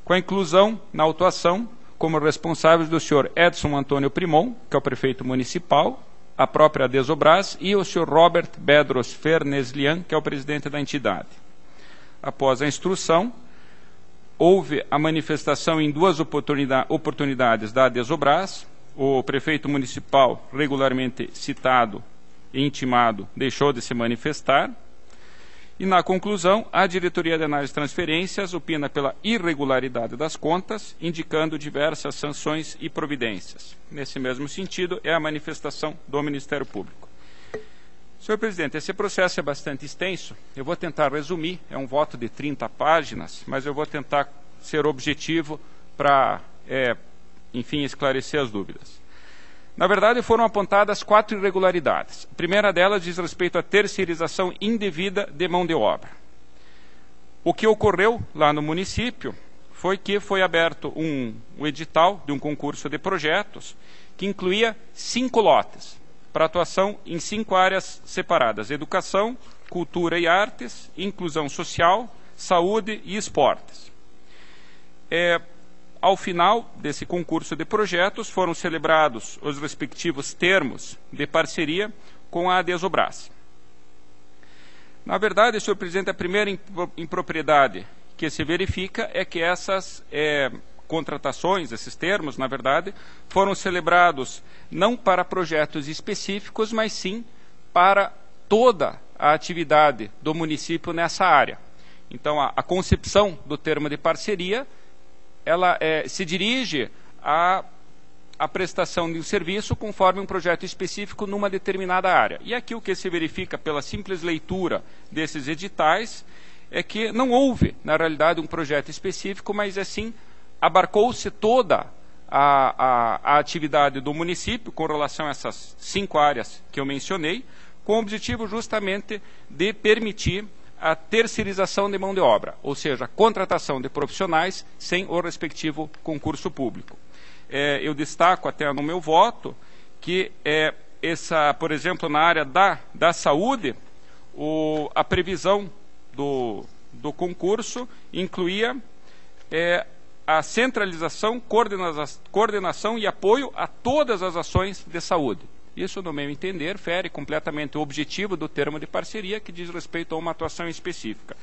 com a inclusão na autuação como responsáveis do senhor Edson Antônio Primon, que é o prefeito municipal, a própria Desobras, e o senhor Robert Bedros Ferneslian, que é o presidente da entidade. Após a instrução, houve a manifestação em 2 oportunidades da Desobras. O prefeito municipal, regularmente citado e intimado, deixou de se manifestar. E, na conclusão, a Diretoria de Análise e Transferências opina pela irregularidade das contas, indicando diversas sanções e providências. Nesse mesmo sentido, é a manifestação do Ministério Público. Senhor presidente, esse processo é bastante extenso. Eu vou tentar resumir, é um voto de 30 páginas, mas eu vou tentar ser objetivo para enfim, esclarecer as dúvidas. Na verdade, foram apontadas 4 irregularidades. A primeira delas diz respeito à terceirização indevida de mão de obra. O que ocorreu lá no município foi que foi aberto um edital de um concurso de projetos que incluía 5 lotes para atuação em 5 áreas separadas: educação, cultura e artes, inclusão social, saúde e esportes. Ao final desse concurso de projetos, foram celebrados os respectivos termos de parceria com a Desobras. Na verdade, senhor presidente, a primeira impropriedade que se verifica é que essas contratações, esses termos, na verdade, foram celebrados não para projetos específicos, mas sim para toda a atividade do município nessa área. Então, a concepção do termo de parceria, ela se dirige à prestação de um serviço conforme um projeto específico numa determinada área. E aqui o que se verifica pela simples leitura desses editais é que não houve, na realidade, um projeto específico, mas assim abarcou-se toda a atividade do município com relação a essas 5 áreas que eu mencionei, com o objetivo justamente de permitir a terceirização de mão de obra, ou seja, a contratação de profissionais sem o respectivo concurso público. Eu destaco até no meu voto que, por exemplo, na área da saúde, a previsão do concurso incluía a centralização, coordenação e apoio a todas as ações de saúde. Isso, no meu entender, fere completamente o objetivo do termo de parceria, que diz respeito a uma atuação específica.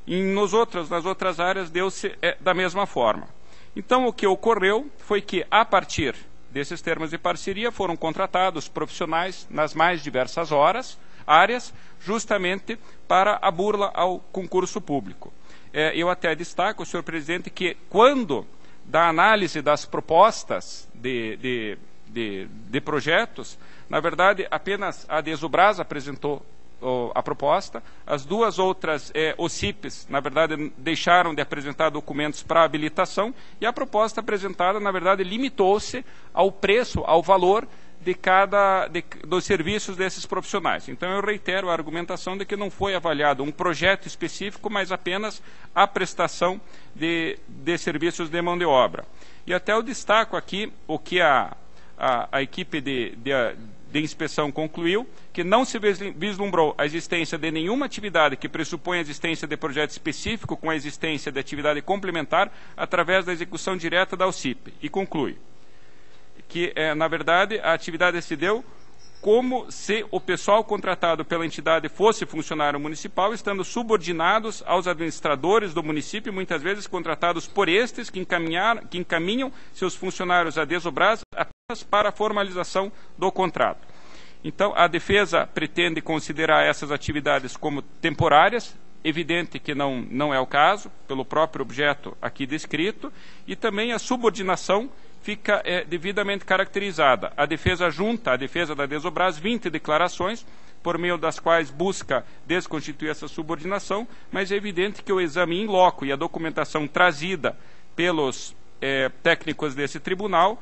Nas outras áreas, deu-se da mesma forma. Então, o que ocorreu foi que, a partir desses termos de parceria, foram contratados profissionais nas mais diversas áreas, justamente para a burla ao concurso público. Eu até destaco, senhor presidente, que quando da análise das propostas de projetos, na verdade, apenas a Desobras apresentou a proposta, as 2 outras OCIPs, na verdade, deixaram de apresentar documentos para habilitação, e a proposta apresentada, na verdade, limitou-se ao preço, ao valor dos serviços desses profissionais. Então, eu reitero a argumentação de que não foi avaliado um projeto específico, mas apenas a prestação de serviços de mão de obra. E até eu destaco aqui o que a equipe de inspeção concluiu, que não se vislumbrou a existência de nenhuma atividade que pressupõe a existência de projeto específico com a existência de atividade complementar através da execução direta da OCIP. E conclui que, na verdade, a atividade se deu como se o pessoal contratado pela entidade fosse funcionário municipal, estando subordinados aos administradores do município, muitas vezes contratados por estes, que encaminham seus funcionários a Desobras apenas para a formalização do contrato. Então, a defesa pretende considerar essas atividades como temporárias, evidente que não é o caso, pelo próprio objeto aqui descrito, e também a subordinação fica devidamente caracterizada. A defesa junta, a defesa da Desobras, 20 declarações, por meio das quais busca desconstituir essa subordinação, mas é evidente que o exame in loco e a documentação trazida pelos técnicos desse tribunal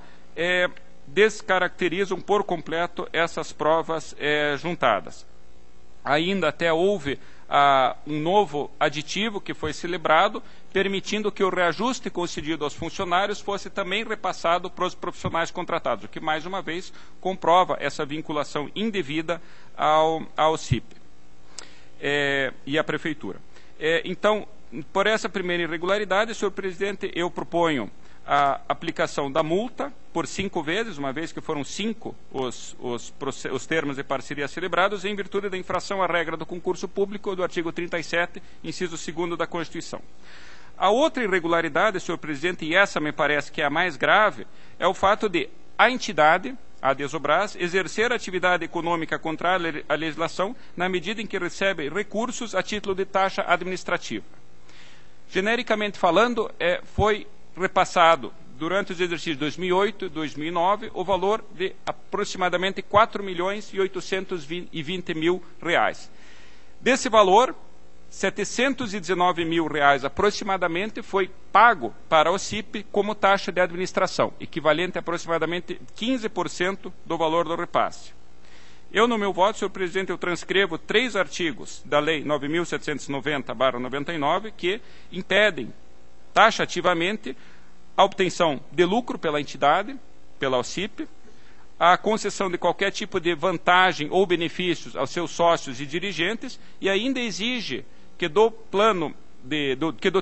descaracterizam por completo essas provas juntadas. Ainda até houve um novo aditivo que foi celebrado, permitindo que o reajuste concedido aos funcionários fosse também repassado para os profissionais contratados, o que, mais uma vez, comprova essa vinculação indevida ao CIP e à Prefeitura. Então, por essa primeira irregularidade, senhor presidente, eu proponho a aplicação da multa por 5 vezes, uma vez que foram 5 os termos de parceria celebrados, em virtude da infração à regra do concurso público do artigo 37, inciso 2º da Constituição. A outra irregularidade, senhor presidente, e essa me parece que é a mais grave, é o fato de a entidade, a Desobras, exercer atividade econômica contrária à legislação na medida em que recebe recursos a título de taxa administrativa. Genericamente falando, foi repassado durante os exercícios de 2008 e 2009 o valor de aproximadamente R$ 4.820.000. Desse valor, 719 mil reais aproximadamente foi pago para a OCIP como taxa de administração, equivalente a aproximadamente 15% do valor do repasse. Eu, no meu voto, senhor presidente, eu transcrevo 3 artigos da Lei 9.790/99 que impedem taxativamente a obtenção de lucro pela entidade, pela OCIP, a concessão de qualquer tipo de vantagem ou benefícios aos seus sócios e dirigentes, e ainda exige que do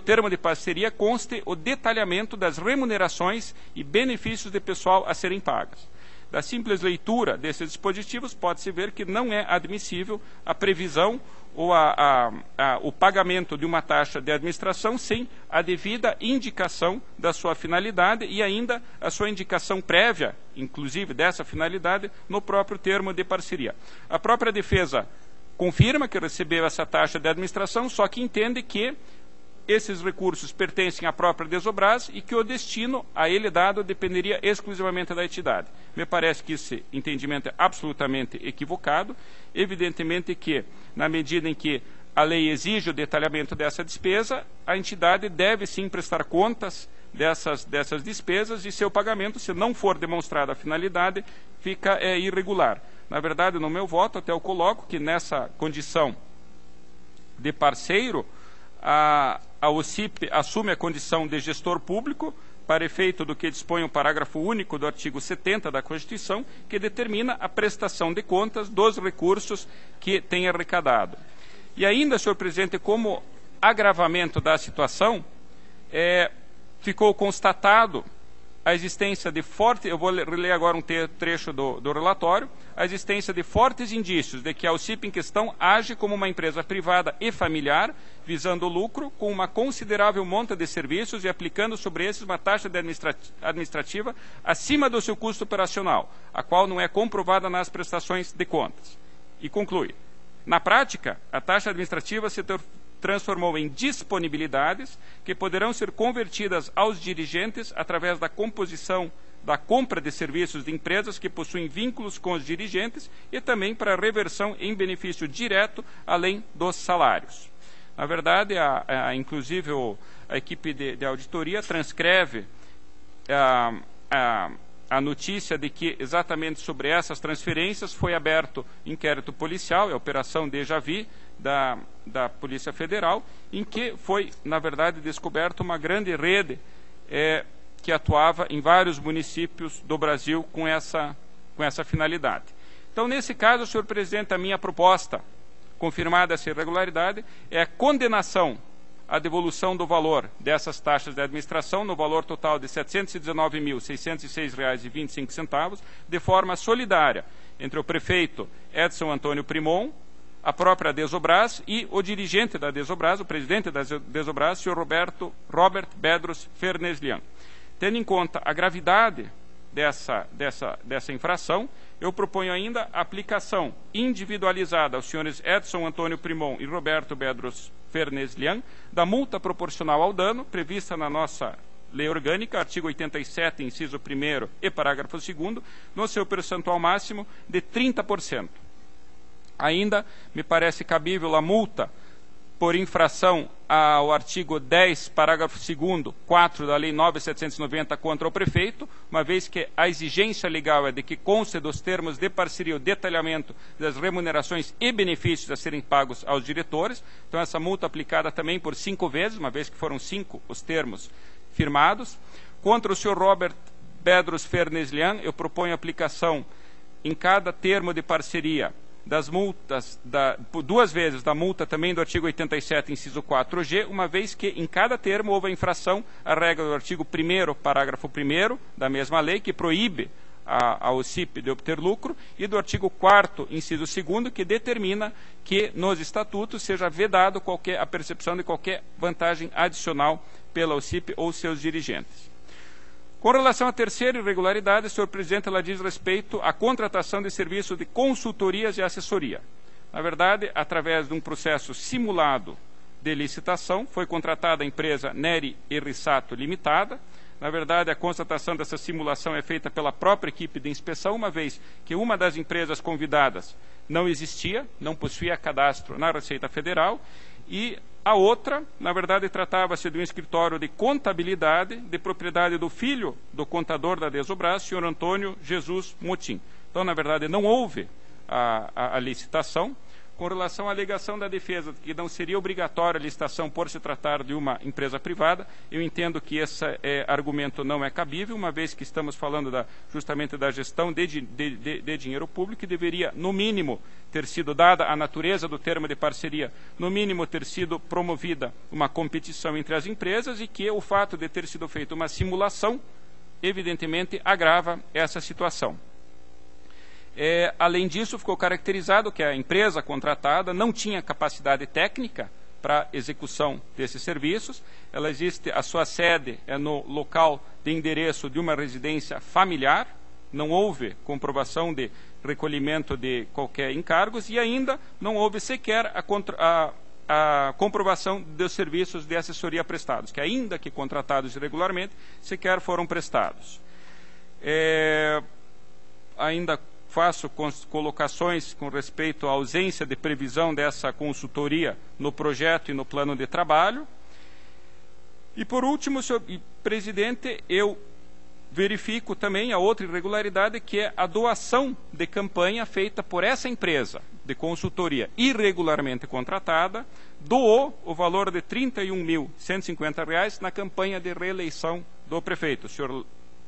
termo de parceria conste o detalhamento das remunerações e benefícios de pessoal a serem pagas. Da simples leitura desses dispositivos, pode-se ver que não é admissível a previsão ou o pagamento de uma taxa de administração sem a devida indicação da sua finalidade e ainda a sua indicação prévia, inclusive dessa finalidade, no próprio termo de parceria. A própria defesa confirma que recebeu essa taxa de administração, só que entende que esses recursos pertencem à própria Desobras e que o destino a ele dado dependeria exclusivamente da entidade. Me parece que esse entendimento é absolutamente equivocado. Evidentemente que, na medida em que a lei exige o detalhamento dessa despesa, a entidade deve sim prestar contas dessas despesas e seu pagamento, se não for demonstrada a finalidade, fica irregular. Na verdade, no meu voto, até eu coloco que nessa condição de parceiro, a OCIP assume a condição de gestor público para efeito do que dispõe o parágrafo único do artigo 70 da Constituição, que determina a prestação de contas dos recursos que tem arrecadado. E ainda, senhor presidente, como agravamento da situação, ficou constatado a existência de fortes, eu vou reler agora um trecho do relatório, a existência de fortes indícios de que a OCIP em questão age como uma empresa privada e familiar, visando o lucro, com uma considerável monta de serviços e aplicando sobre esses uma taxa administrativa acima do seu custo operacional, a qual não é comprovada nas prestações de contas. E conclui, na prática, a taxa administrativa se transformou em disponibilidades que poderão ser convertidas aos dirigentes através da composição da compra de serviços de empresas que possuem vínculos com os dirigentes e também para reversão em benefício direto, além dos salários. Na verdade, inclusive a equipe de auditoria transcreve a notícia de que exatamente sobre essas transferências foi aberto inquérito policial, a Operação Deja Vu, da Polícia Federal, em que foi, na verdade, descoberta uma grande rede que atuava em vários municípios do Brasil com essa finalidade. Então, nesse caso, senhor presidente, a minha proposta, confirmada essa irregularidade, é a condenação à devolução do valor dessas taxas de administração no valor total de R$ 719.606,25, de forma solidária entre o prefeito Edson Antônio Primon, a própria Desobras e o dirigente da Desobras, o presidente da Desobras, o senhor Robert Bedros Fernezlian. Tendo em conta a gravidade dessa infração, eu proponho ainda a aplicação individualizada aos senhores Edson Antônio Primon e Roberto Bedros Fernezlian da multa proporcional ao dano prevista na nossa Lei Orgânica, artigo 87, inciso 1º e parágrafo 2º, no seu percentual máximo de 30%. Ainda me parece cabível a multa por infração ao artigo 10, parágrafo 2º, 4 da Lei 9.790 contra o prefeito, uma vez que a exigência legal é de que conste dos termos de parceria o detalhamento das remunerações e benefícios a serem pagos aos diretores. Então, essa multa aplicada também por 5 vezes, uma vez que foram 5 os termos firmados. Contra o senhor Robert Bedros Fernezlian, eu proponho a aplicação em cada termo de parceria das multas, 2 vezes da multa também do artigo 87, inciso 4G, uma vez que em cada termo houve a infração à regra do artigo 1º, parágrafo 1º da mesma lei, que proíbe a OCIP de obter lucro, e do artigo 4º, inciso 2º, que determina que nos estatutos seja vedado a percepção de qualquer vantagem adicional pela OCIP ou seus dirigentes. Com relação à terceira irregularidade, senhor presidente, ela diz respeito à contratação de serviços de consultorias e assessoria. Na verdade, através de um processo simulado de licitação, foi contratada a empresa Neri e Rissato Limitada. Na verdade, a constatação dessa simulação é feita pela própria equipe de inspeção, uma vez que uma das empresas convidadas não existia, não possuía cadastro na Receita Federal, E a outra, na verdade, tratava-se de um escritório de contabilidade de propriedade do filho do contador da Desobras, senhor Antônio Jesus Motim. Então, na verdade, não houve a licitação. Com relação à alegação da defesa, que não seria obrigatória a licitação por se tratar de uma empresa privada, eu entendo que esse argumento não é cabível, uma vez que estamos falando justamente da gestão de dinheiro público, que deveria, no mínimo, ter sido dada a natureza do termo de parceria, no mínimo ter sido promovida uma competição entre as empresas, e que o fato de ter sido feita uma simulação, evidentemente, agrava essa situação. Além disso, ficou caracterizado que a empresa contratada não tinha capacidade técnica para execução desses serviços. Ela existe, a sua sede é no local de endereço de uma residência familiar, não houve comprovação de recolhimento de qualquer encargos, e ainda não houve sequer a comprovação dos serviços de assessoria prestados, que ainda que contratados irregularmente, sequer foram prestados. Ainda faço colocações com respeito à ausência de previsão dessa consultoria no projeto e no plano de trabalho. E, por último, senhor presidente, eu verifico também a outra irregularidade, que é a doação de campanha feita por essa empresa de consultoria irregularmente contratada, doou o valor de R$ 31.150 na campanha de reeleição do prefeito,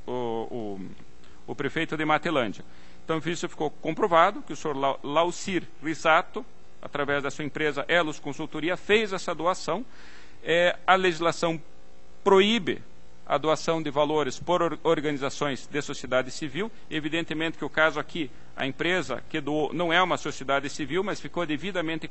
o prefeito de Matelândia. Então, isso ficou comprovado que o senhor Laucir Risato, através da sua empresa Elos Consultoria, fez essa doação. A legislação proíbe a doação de valores por organizações de sociedade civil. Evidentemente que o caso aqui, a empresa que doou não é uma sociedade civil, mas ficou devidamente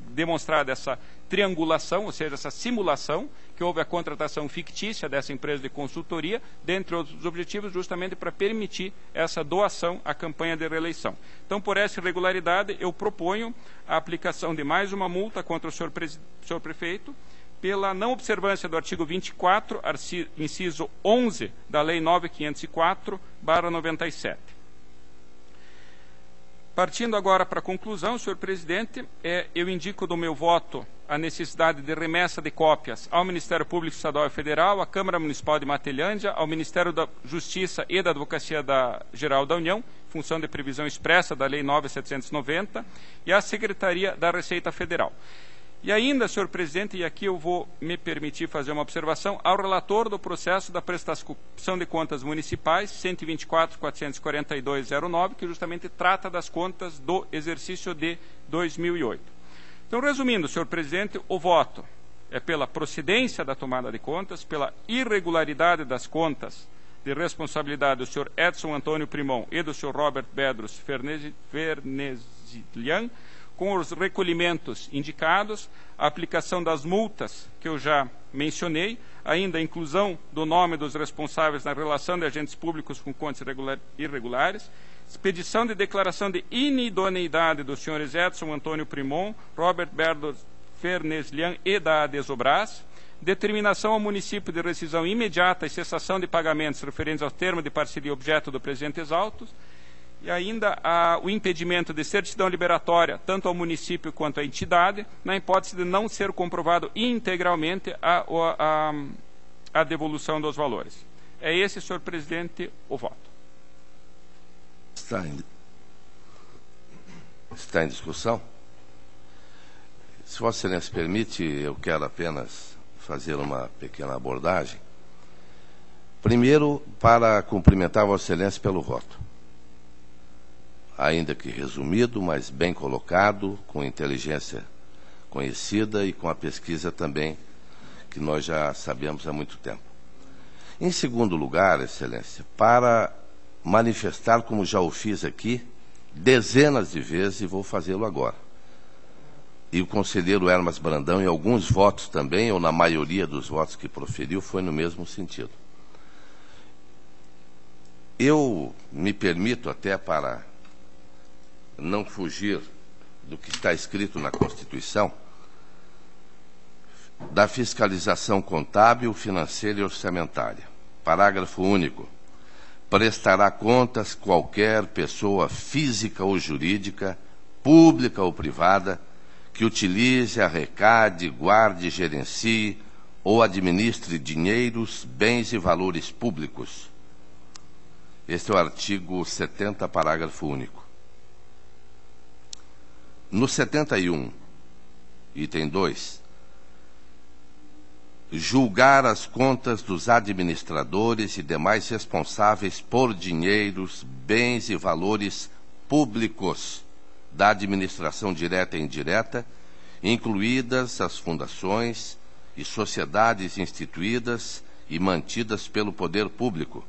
demonstrada essa triangulação, ou seja, essa simulação, que houve a contratação fictícia dessa empresa de consultoria, dentre outros objetivos, justamente para permitir essa doação à campanha de reeleição. Então, por essa irregularidade, eu proponho a aplicação de mais uma multa contra o senhor prefeito, pela não observância do artigo 24, inciso 11 da Lei 9.504/97. Partindo agora para a conclusão, senhor presidente, eu indico do meu voto a necessidade de remessa de cópias ao Ministério Público Estadual e Federal, à Câmara Municipal de Matelândia, ao Ministério da Justiça e da Advocacia Geral da União, função de previsão expressa da Lei 9.790, e à Secretaria da Receita Federal. E ainda, senhor presidente, e aqui eu vou me permitir fazer uma observação, ao relator do processo da prestação de contas municipais, 124.442.09, que justamente trata das contas do exercício de 2008. Então, resumindo, senhor presidente, o voto é pela procedência da tomada de contas, pela irregularidade das contas de responsabilidade do senhor Edson Antônio Primon e do senhor Robert Bedros Fernezilian, com os recolhimentos indicados, a aplicação das multas que eu já mencionei, ainda a inclusão do nome dos responsáveis na relação de agentes públicos com contas irregulares, expedição de declaração de inidoneidade dos senhores Edson Antônio Primon, Robert Bedros Fernezilian e da Desobras, determinação ao município de rescisão imediata e cessação de pagamentos referentes ao termo de parceria objeto do presentes autos, e ainda o impedimento de certidão liberatória, tanto ao município quanto à entidade, na hipótese de não ser comprovado integralmente a devolução dos valores. É esse, senhor presidente, o voto. Está em discussão? Se Vossa Excelência permite, eu quero apenas fazer uma pequena abordagem. Primeiro, para cumprimentar Vossa Excelência pelo voto. Ainda que resumido, mas bem colocado, com inteligência conhecida e com a pesquisa também, que nós já sabemos há muito tempo. Em segundo lugar, Excelência, para manifestar, como já o fiz aqui, dezenas de vezes, e vou fazê-lo agora. E o conselheiro Hermas Brandão, em alguns votos também, ou na maioria dos votos que proferiu, foi no mesmo sentido. Eu me permito, até para não fugir do que está escrito na Constituição, da fiscalização contábil, financeira e orçamentária. Parágrafo único. Prestará contas qualquer pessoa física ou jurídica, pública ou privada, que utilize, arrecade, guarde, gerencie ou administre dinheiros, bens e valores públicos. Este é o artigo 70, parágrafo único. No 71, item 2, julgar as contas dos administradores e demais responsáveis por dinheiros, bens e valores públicos da administração direta e indireta, incluídas as fundações e sociedades instituídas e mantidas pelo poder público,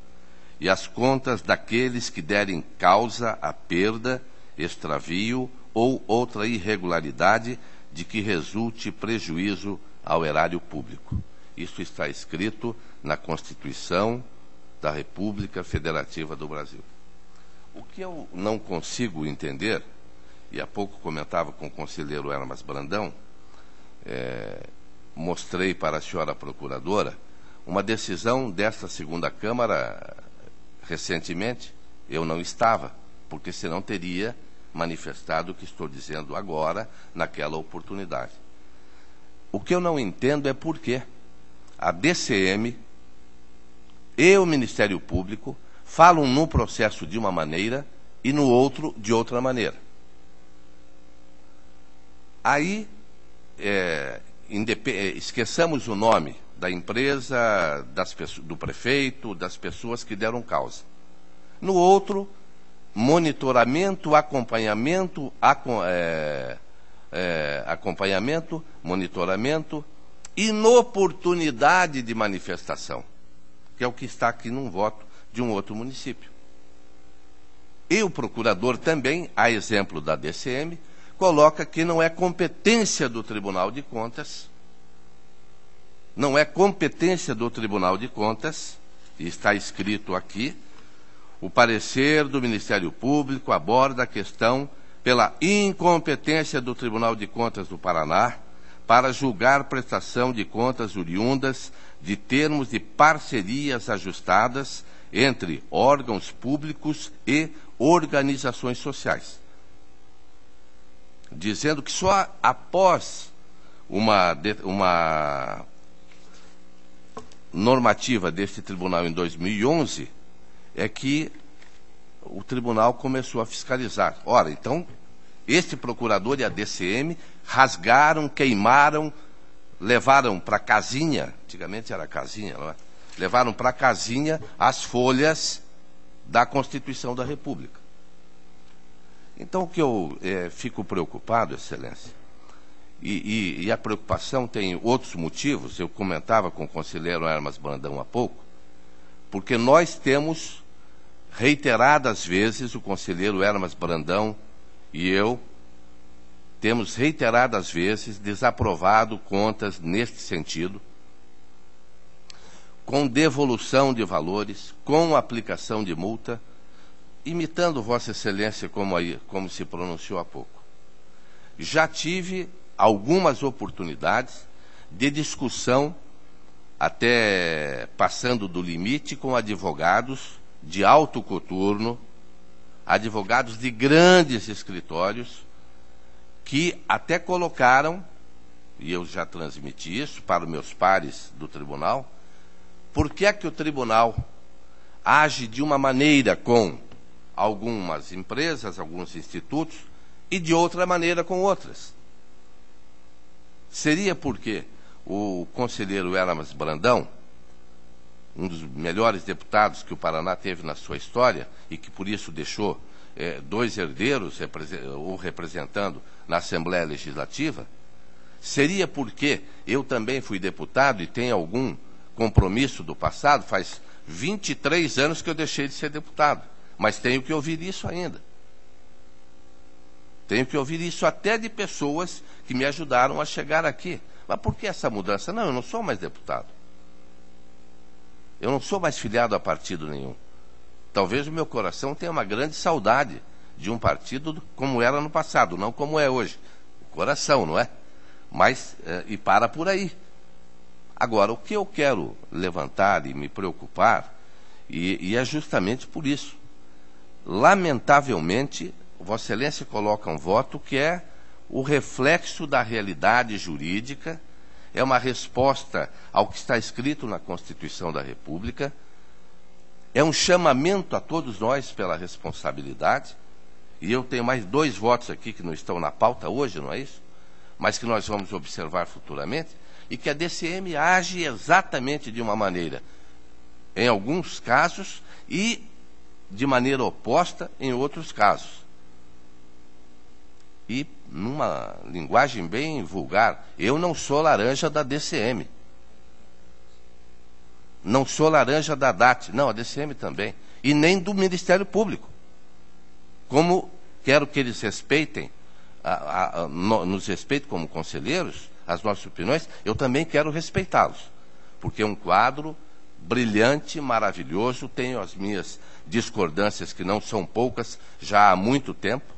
e as contas daqueles que derem causa à perda, extravio ou outra irregularidade de que resulte prejuízo ao erário público. Isso está escrito na Constituição da República Federativa do Brasil. O que eu não consigo entender, e há pouco comentava com o conselheiro Hermas Brandão, mostrei para a senhora procuradora uma decisão desta segunda Câmara recentemente. Eu não estava, porque senão teria manifestado o que estou dizendo agora, naquela oportunidade. O que eu não entendo é por que a DCM e o Ministério Público falam num processo de uma maneira e no outro de outra maneira. Aí, esqueçamos o nome da empresa, do prefeito, das pessoas que deram causa. No outro, monitoramento, monitoramento, inoportunidade de manifestação, que é o que está aqui num voto de um outro município. E o procurador também, a exemplo da DCM, coloca que não é competência do Tribunal de Contas, não é competência do Tribunal de Contas, e está escrito aqui, o parecer do Ministério Público aborda a questão pela incompetência do Tribunal de Contas do Paraná para julgar prestação de contas oriundas de termos de parcerias ajustadas entre órgãos públicos e organizações sociais, dizendo que só após uma normativa deste tribunal em 2011 é que o tribunal começou a fiscalizar. Ora, então, este procurador e a DCM rasgaram, queimaram, levaram para a casinha, antigamente era casinha, não é? Levaram para a casinha as folhas da Constituição da República. Então, o que eu fico preocupado, Excelência, e a preocupação tem outros motivos, eu comentava com o conselheiro Hermas Brandão há pouco, porque nós temos reiteradas vezes, o conselheiro Hermas Brandão e eu, temos reiteradas vezes desaprovado contas neste sentido, com devolução de valores, com aplicação de multa, imitando Vossa Excelência como se pronunciou há pouco. Já tive algumas oportunidades de discussão, até passando do limite, com advogados de alto coturno, advogados de grandes escritórios, que até colocaram, e eu já transmiti isso para os meus pares do tribunal, por que é que o tribunal age de uma maneira com algumas empresas, alguns institutos, e de outra maneira com outras? Seria porque o conselheiro Hermas Brandão, um dos melhores deputados que o Paraná teve na sua história, e que por isso deixou dois herdeiros o representando na Assembleia Legislativa, seria porque eu também fui deputado e tenho algum compromisso do passado, faz 23 anos que eu deixei de ser deputado, mas tenho que ouvir isso ainda. Tenho que ouvir isso até de pessoas que me ajudaram a chegar aqui. Mas por que essa mudança? Não, eu não sou mais deputado. Eu não sou mais filiado a partido nenhum. Talvez o meu coração tenha uma grande saudade de um partido como era no passado, não como é hoje. O coração, não é? Mas, e para por aí. Agora, o que eu quero levantar e me preocupar, e é justamente por isso. Lamentavelmente, Vossa Excelência coloca um voto que é o reflexo da realidade jurídica, é uma resposta ao que está escrito na Constituição da República, é um chamamento a todos nós pela responsabilidade, e eu tenho mais 2 votos aqui que não estão na pauta hoje, não é isso? Mas que nós vamos observar futuramente, e que a DCM age exatamente de uma maneira, em alguns casos, e de maneira oposta em outros casos. E, numa linguagem bem vulgar, eu não sou laranja da DCM. Não sou laranja da DAT, não, a DCM também. E nem do Ministério Público. Como quero que eles respeitem, nos respeitem como conselheiros, as nossas opiniões, eu também quero respeitá-los. Porque é um quadro brilhante, maravilhoso, tenho as minhas discordâncias, que não são poucas, já há muito tempo.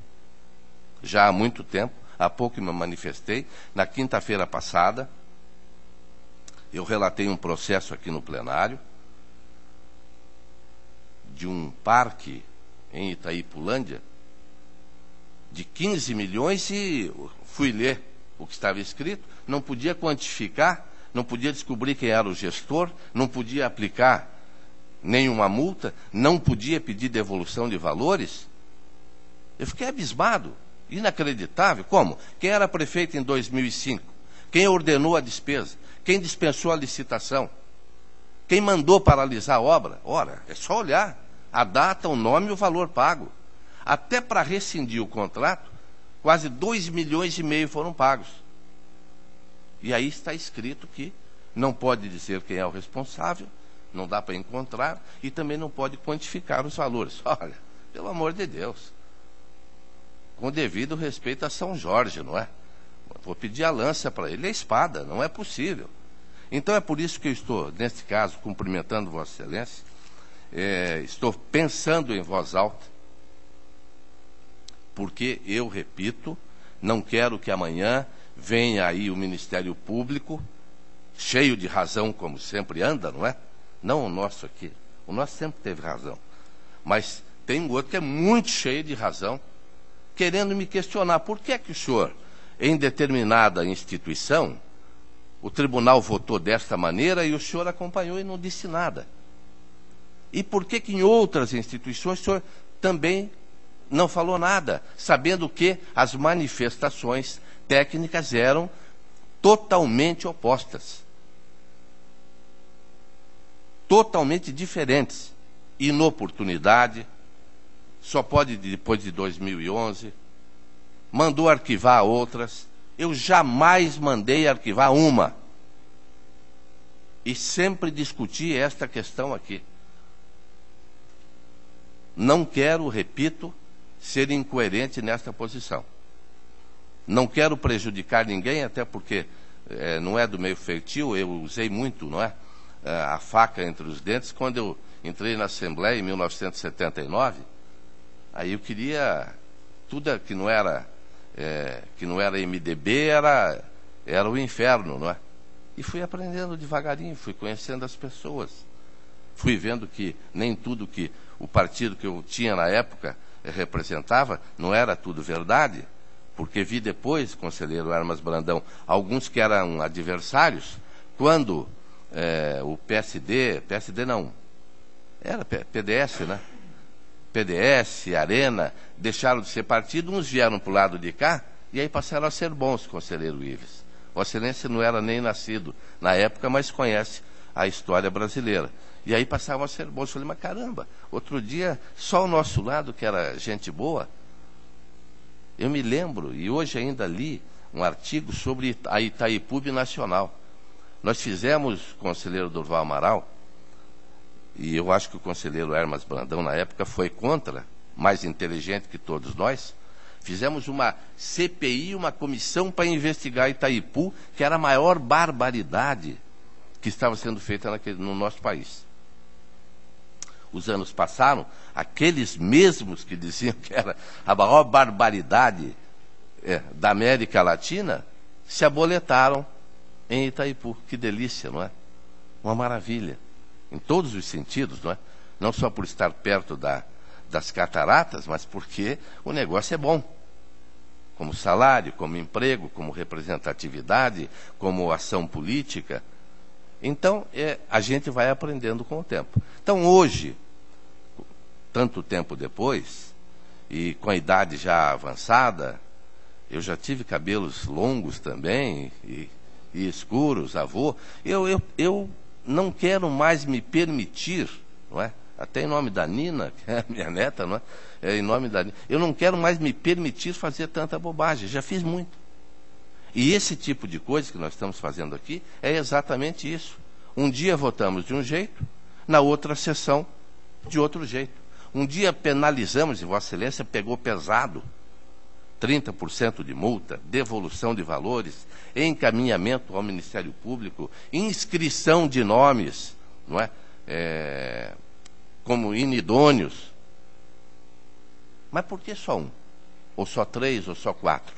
Há pouco me manifestei. Na quinta-feira passada, eu relatei um processo aqui no plenário de um parque em Itaipulândia de 15 milhões e fui ler o que estava escrito, não podia quantificar, não podia descobrir quem era o gestor, não podia aplicar nenhuma multa, não podia pedir devolução de valores. Eu fiquei abismado, inacreditável. Como? Quem era prefeito em 2005? Quem ordenou a despesa? Quem dispensou a licitação? Quem mandou paralisar a obra? Ora, é só olhar a data, o nome e o valor pago. Até para rescindir o contrato, quase 2,5 milhões foram pagos. E aí está escrito que não pode dizer quem é o responsável, não dá para encontrar, e também não pode quantificar os valores. Olha, pelo amor de Deus, com devido respeito a São Jorge, não é? Vou pedir a lança para ele, a espada, não é possível. Então é por isso que eu estou, neste caso, cumprimentando Vossa Excelência, estou pensando em voz alta, porque eu repito, não quero que amanhã venha aí o Ministério Público, cheio de razão, como sempre anda, não é? Não o nosso aqui, o nosso sempre teve razão, mas tem um outro que é muito cheio de razão, querendo me questionar, por que é que o senhor, em determinada instituição, o tribunal votou desta maneira e o senhor acompanhou e não disse nada? E por que que em outras instituições o senhor também não falou nada, sabendo que as manifestações técnicas eram totalmente opostas, totalmente diferentes? Inoportunidade, só pode depois de 2011, mandou arquivar outras. Eu jamais mandei arquivar uma. E sempre discuti esta questão aqui. Não quero, repito, ser incoerente nesta posição. Não quero prejudicar ninguém, até porque não é do meio feitio, eu usei muito, não é? A faca entre os dentes, quando eu entrei na Assembleia em 1979, aí eu queria, tudo que não era MDB, era o inferno, não é? E fui aprendendo devagarinho, fui conhecendo as pessoas. Fui vendo que nem tudo que o partido que eu tinha na época representava, não era tudo verdade, porque vi depois, conselheiro Hermas Brandão, alguns que eram adversários, quando o PSD não, era PDS, né? PDS, Arena, deixaram de ser partido, uns vieram para o lado de cá, e aí passaram a ser bons, conselheiro Ives. Vossa Excelência não era nem nascido na época, mas conhece a história brasileira. E aí passavam a ser bons. Eu falei, mas caramba, outro dia, só o nosso lado, que era gente boa. Eu me lembro, e hoje ainda li um artigo sobre a Itaipu Nacional. Nós fizemos, conselheiro Durval Amaral, e eu acho que o conselheiro Hermas Brandão, na época, foi contra, mais inteligente que todos nós. Fizemos uma CPI, uma comissão para investigar Itaipu, que era a maior barbaridade que estava sendo feita no nosso país. Os anos passaram, aqueles mesmos que diziam que era a maior barbaridade da América Latina, se aboletaram em Itaipu. Que delícia, não é? Uma maravilha. Em todos os sentidos, não é? Não só por estar perto das cataratas, mas porque o negócio é bom. como salário, como emprego, como representatividade, como ação política. Então, a gente vai aprendendo com o tempo. Então, hoje, tanto tempo depois, e com a idade já avançada, eu já tive cabelos longos também, e escuros, avô, eu não quero mais me permitir, não é? Até em nome da Nina, que é minha neta, não é? Em nome da Nina, eu não quero mais me permitir fazer tanta bobagem, já fiz muito. E esse tipo de coisa que nós estamos fazendo aqui é exatamente isso. Um dia votamos de um jeito, na outra sessão de outro jeito. Um dia penalizamos, e Vossa Excelência pegou pesado, 30% de multa, devolução de valores, encaminhamento ao Ministério Público, inscrição de nomes, não é? Como inidôneos. Mas por que só um? Ou só 3, ou só 4?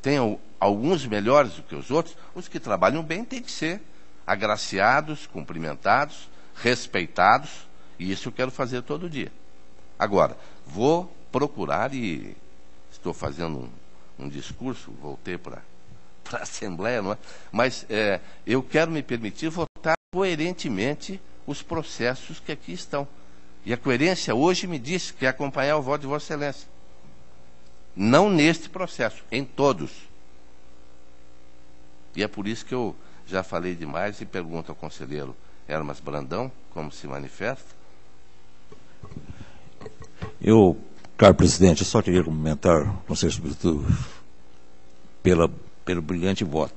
Tem alguns melhores do que os outros. Os que trabalham bem têm que ser agraciados, cumprimentados, respeitados, e isso eu quero fazer todo dia. Agora, vou procurar, e estou fazendo um discurso, voltei para a Assembleia, não é? Mas eu quero me permitir votar coerentemente os processos que aqui estão. E a coerência hoje me disse que é acompanhar o voto de Vossa Excelência. Não neste processo, em todos. E é por isso que eu já falei demais e pergunto ao conselheiro Hermas Brandão como se manifesta. Caro presidente, eu só queria comentar, conselheiro substituto, pelo brilhante voto.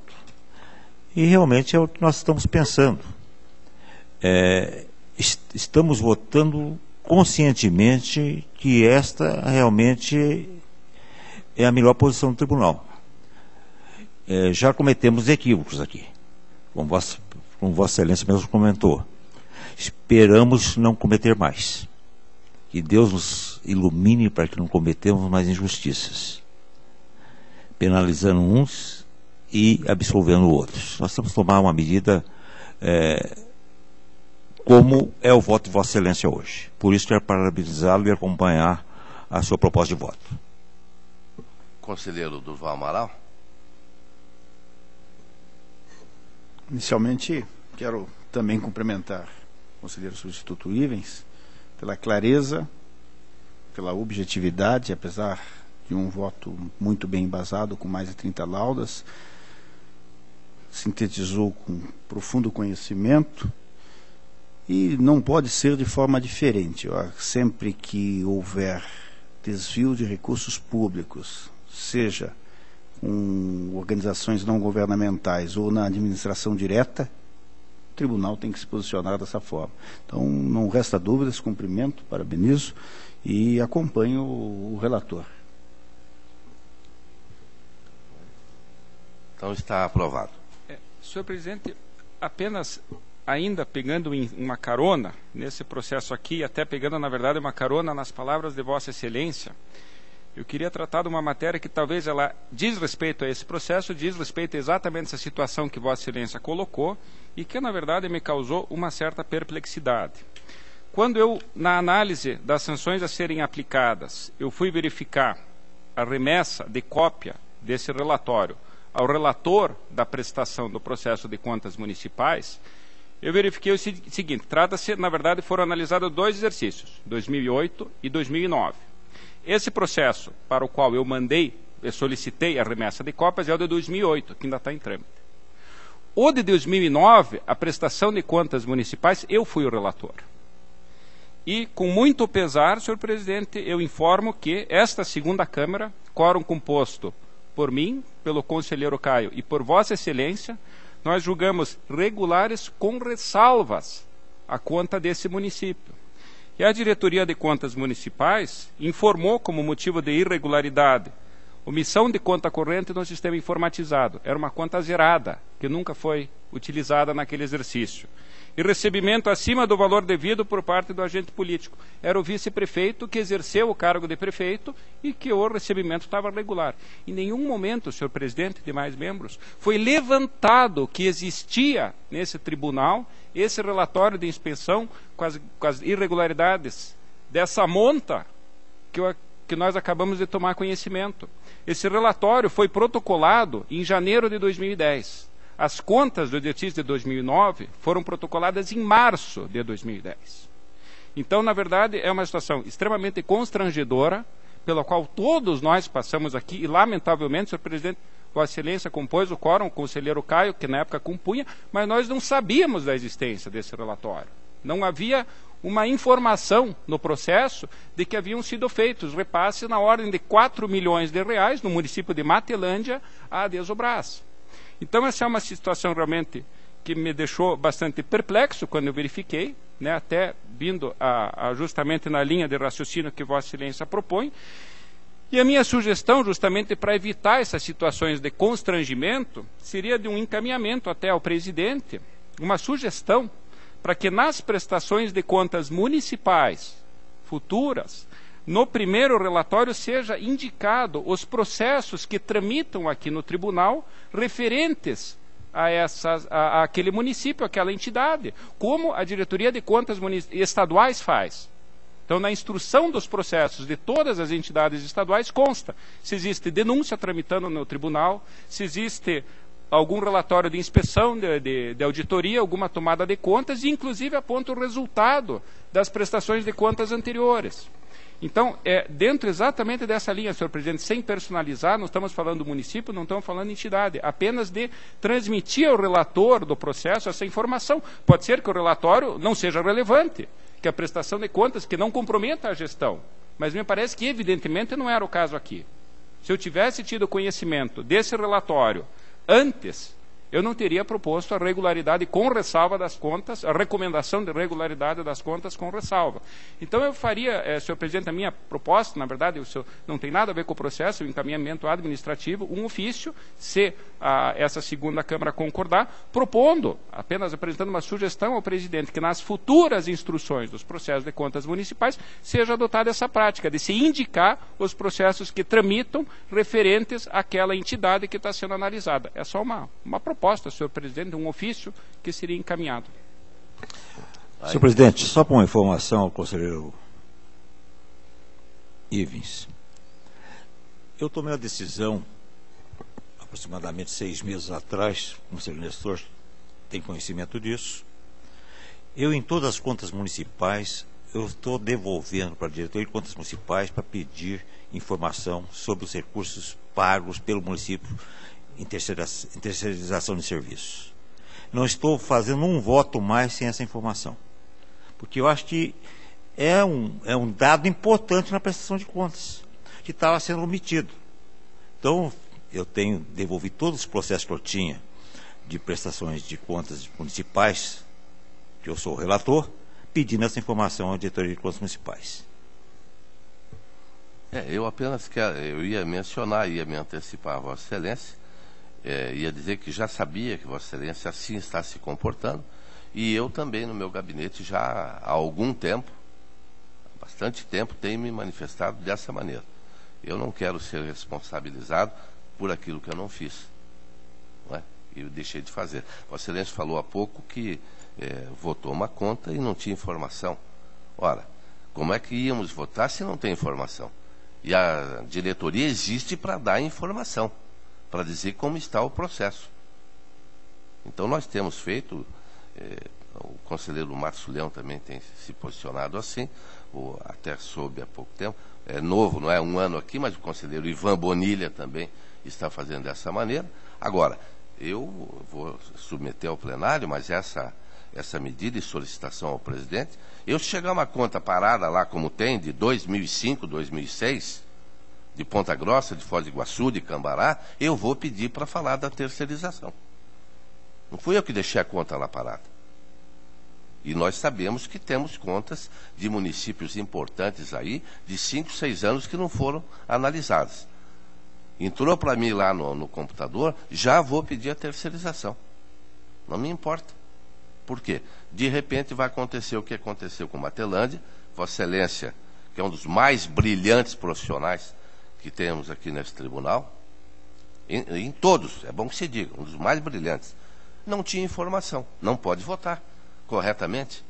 E realmente é o que nós estamos pensando. Estamos votando conscientemente que esta realmente é a melhor posição do tribunal. Já cometemos equívocos aqui, como Vossa Excelência mesmo comentou. Esperamos não cometer mais. Que Deus nos ilumine para que não cometamos mais injustiças, penalizando uns e absolvendo outros. Nós temos que tomar uma medida como é o voto de Vossa Excelência hoje. Por isso quero parabenizá-lo e acompanhar a sua proposta de voto. Conselheiro Durval Amaral. Inicialmente, quero também cumprimentar o conselheiro substituto Ivens pela clareza, pela objetividade, apesar de um voto muito bem embasado, com mais de 30 laudas, sintetizou com profundo conhecimento, e não pode ser de forma diferente. Sempre que houver desvio de recursos públicos, seja com organizações não governamentais ou na administração direta, o tribunal tem que se posicionar dessa forma. Então, não resta dúvidas, cumprimento, parabenizo e acompanho o relator. Então está aprovado. Senhor presidente, apenas ainda pegando uma carona nesse processo aqui, até pegando, na verdade, uma carona nas palavras de Vossa Excelência, eu queria tratar de uma matéria que talvez ela diz respeito a esse processo, diz respeito a exatamente essa situação que Vossa Excelência colocou e que, na verdade, me causou uma certa perplexidade. Quando eu, na análise das sanções a serem aplicadas, eu fui verificar a remessa de cópia desse relatório ao relator da prestação do processo de contas municipais, eu verifiquei o seguinte: trata-se, na verdade, foram analisados 2 exercícios, 2008 e 2009. Esse processo para o qual eu solicitei a remessa de cópias é o de 2008, que ainda está em trâmite. O de 2009, a prestação de contas municipais, eu fui o relator. E, com muito pesar, senhor presidente, eu informo que esta segunda Câmara, quórum composto por mim, pelo conselheiro Caio e por Vossa Excelência, nós julgamos regulares com ressalvas a conta desse município. E a Diretoria de Contas Municipais informou como motivo de irregularidade omissão de conta corrente no sistema informatizado. Era uma conta zerada, que nunca foi utilizada naquele exercício. E recebimento acima do valor devido por parte do agente político. Era o vice-prefeito que exerceu o cargo de prefeito e que o recebimento estava regular. Em nenhum momento, senhor presidente e demais membros, foi levantado que existia nesse tribunal esse relatório de inspeção com as irregularidades dessa monta que nós acabamos de tomar conhecimento. Esse relatório foi protocolado em janeiro de 2010. As contas do exercício de 2009 foram protocoladas em março de 2010. Então, na verdade, é uma situação extremamente constrangedora, pela qual todos nós passamos aqui, e lamentavelmente, senhor presidente, Vossa Excelência compôs o quórum, o conselheiro Caio, que na época compunha, mas nós não sabíamos da existência desse relatório. Não havia uma informação no processo de que haviam sido feitos repasses na ordem de 4 milhões de reais no município de Matelândia à Desobras. Então, essa é uma situação realmente que me deixou bastante perplexo quando eu verifiquei, né, até vindo justamente na linha de raciocínio que Vossa Excelência propõe. E a minha sugestão, justamente para evitar essas situações de constrangimento, seria de um encaminhamento até ao presidente, uma sugestão para que nas prestações de contas municipais futuras, no primeiro relatório seja indicado os processos que tramitam aqui no tribunal referentes a aquele município, aquela entidade, como a diretoria de contas estaduais faz. Então, na instrução dos processos de todas as entidades estaduais consta se existe denúncia tramitando no tribunal, se existe algum relatório de inspeção, de auditoria, alguma tomada de contas, e inclusive aponta o resultado das prestações de contas anteriores. Então, dentro exatamente dessa linha, senhor presidente, sem personalizar, não estamos falando do município, não estamos falando de entidade, apenas de transmitir ao relator do processo essa informação. Pode ser que o relatório não seja relevante, que a prestação de contas que não comprometa a gestão, mas me parece que evidentemente não era o caso aqui. Se eu tivesse tido conhecimento desse relatório antes, eu não teria proposto a regularidade com ressalva das contas, a recomendação de regularidade das contas com ressalva. Então eu faria, senhor presidente, a minha proposta, na verdade, não tem nada a ver com o processo, o encaminhamento administrativo, um ofício, se essa segunda Câmara concordar, propondo, apenas apresentando uma sugestão ao presidente, que nas futuras instruções dos processos de contas municipais seja adotada essa prática de se indicar os processos que tramitam referentes àquela entidade que está sendo analisada. É só uma proposta, senhor presidente, um ofício que seria encaminhado. Senhor presidente, só para uma informação ao conselheiro Ivens. Eu tomei a decisão, aproximadamente 6 meses atrás, o conselheiro Nestor tem conhecimento disso. Eu, em todas as contas municipais, eu estou devolvendo para a diretoria de contas municipais para pedir informação sobre os recursos pagos pelo município em terceirização de serviços. Não estou fazendo um voto mais sem essa informação, porque eu acho que é um dado importante na prestação de contas, que estava sendo omitido. Então, eu tenho devolvido todos os processos que eu tinha de prestações de contas municipais, que eu sou o relator, pedindo essa informação à diretoria de contas municipais. Eu apenas eu ia mencionar, ia me antecipar a Vossa Excelência, ia dizer que já sabia que Vossa Excelência assim está se comportando, e eu também no meu gabinete já há algum tempo, há bastante tempo, tenho me manifestado dessa maneira. Eu não quero ser responsabilizado por aquilo que eu não fiz, não é? E eu deixei de fazer. Vossa Excelência falou há pouco que votou uma conta e não tinha informação. Ora, como é que íamos votar se não tem informação? E a diretoria existe para dar informação, para dizer como está o processo. Então nós temos feito, o conselheiro Márcio Leão também tem se posicionado assim, até soube há pouco tempo, é novo, não é um ano aqui, mas o conselheiro Ivan Bonilha também está fazendo dessa maneira. Agora, eu vou submeter ao plenário, mas essa medida e solicitação ao presidente, eu se chegar uma conta parada lá como tem, de 2005, 2006, de Ponta Grossa, de Foz do Iguaçu, de Cambará, eu vou pedir para falar da terceirização. Não fui eu que deixei a conta lá parada. E nós sabemos que temos contas de municípios importantes aí, de 5, 6 anos que não foram analisadas. Entrou para mim lá no computador, já vou pedir a terceirização. Não me importa. Por quê? De repente vai acontecer o que aconteceu com Matelândia. Vossa Excelência, que é um dos mais brilhantes profissionais que temos aqui nesse tribunal, em todos, é bom que se diga, um dos mais brilhantes, não tinha informação, não pode votar corretamente.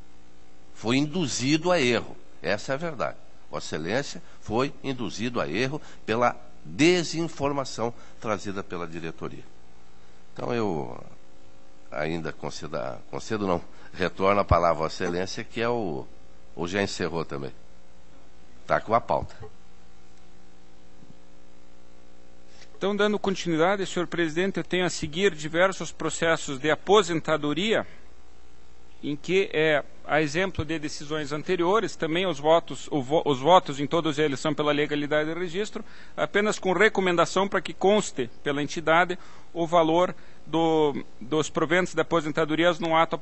Foi induzido a erro, essa é a verdade. Vossa Excelência foi induzido a erro pela desinformação trazida pela diretoria. Então eu ainda retorno a palavra a Vossa Excelência, que é ou já encerrou também. Está com a pauta. Então, dando continuidade, senhor presidente, eu tenho a seguir diversos processos de aposentadoria, em que, a exemplo de decisões anteriores, também os votos em todos eles são pela legalidade de registro, apenas com recomendação para que conste pela entidade o valor dos proventos de aposentadorias no ato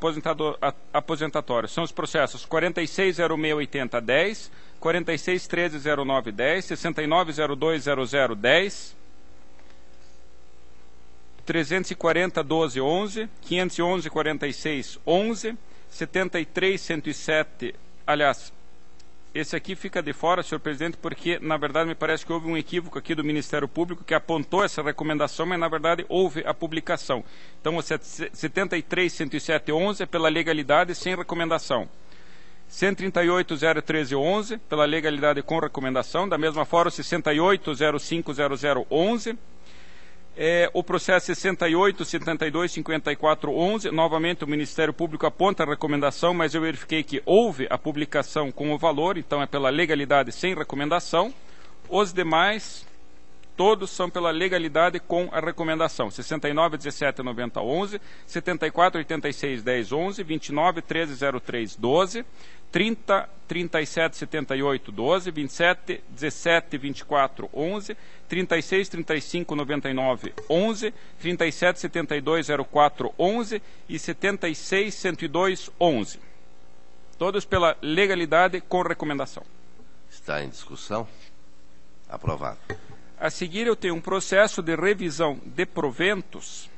aposentatório. São os processos 46068010, 46130910, 69020010, 3401211, 5114611, 73107, aliás, esse aqui fica de fora, senhor presidente, porque, na verdade, me parece que houve um equívoco aqui do Ministério Público que apontou essa recomendação, mas, na verdade, houve a publicação. Então, o 7310711 é pela legalidade sem recomendação. 138.013.11 pela legalidade com recomendação. Da mesma forma, o 68.05.0011. O processo 68.72.54.11, novamente o Ministério Público aponta a recomendação, mas eu verifiquei que houve a publicação com o valor, então é pela legalidade sem recomendação. Os demais, todos são pela legalidade com a recomendação. 69.17.90.11, 74.86.10.11, 29.13.03.12, 30.37.78.12, 27.17.24.11, 36.35.99.11, 37.72.04.11 e 76.102.11. Todos pela legalidade com recomendação. Está em discussão? Aprovado. A seguir, eu tenho um processo de revisão de proventos.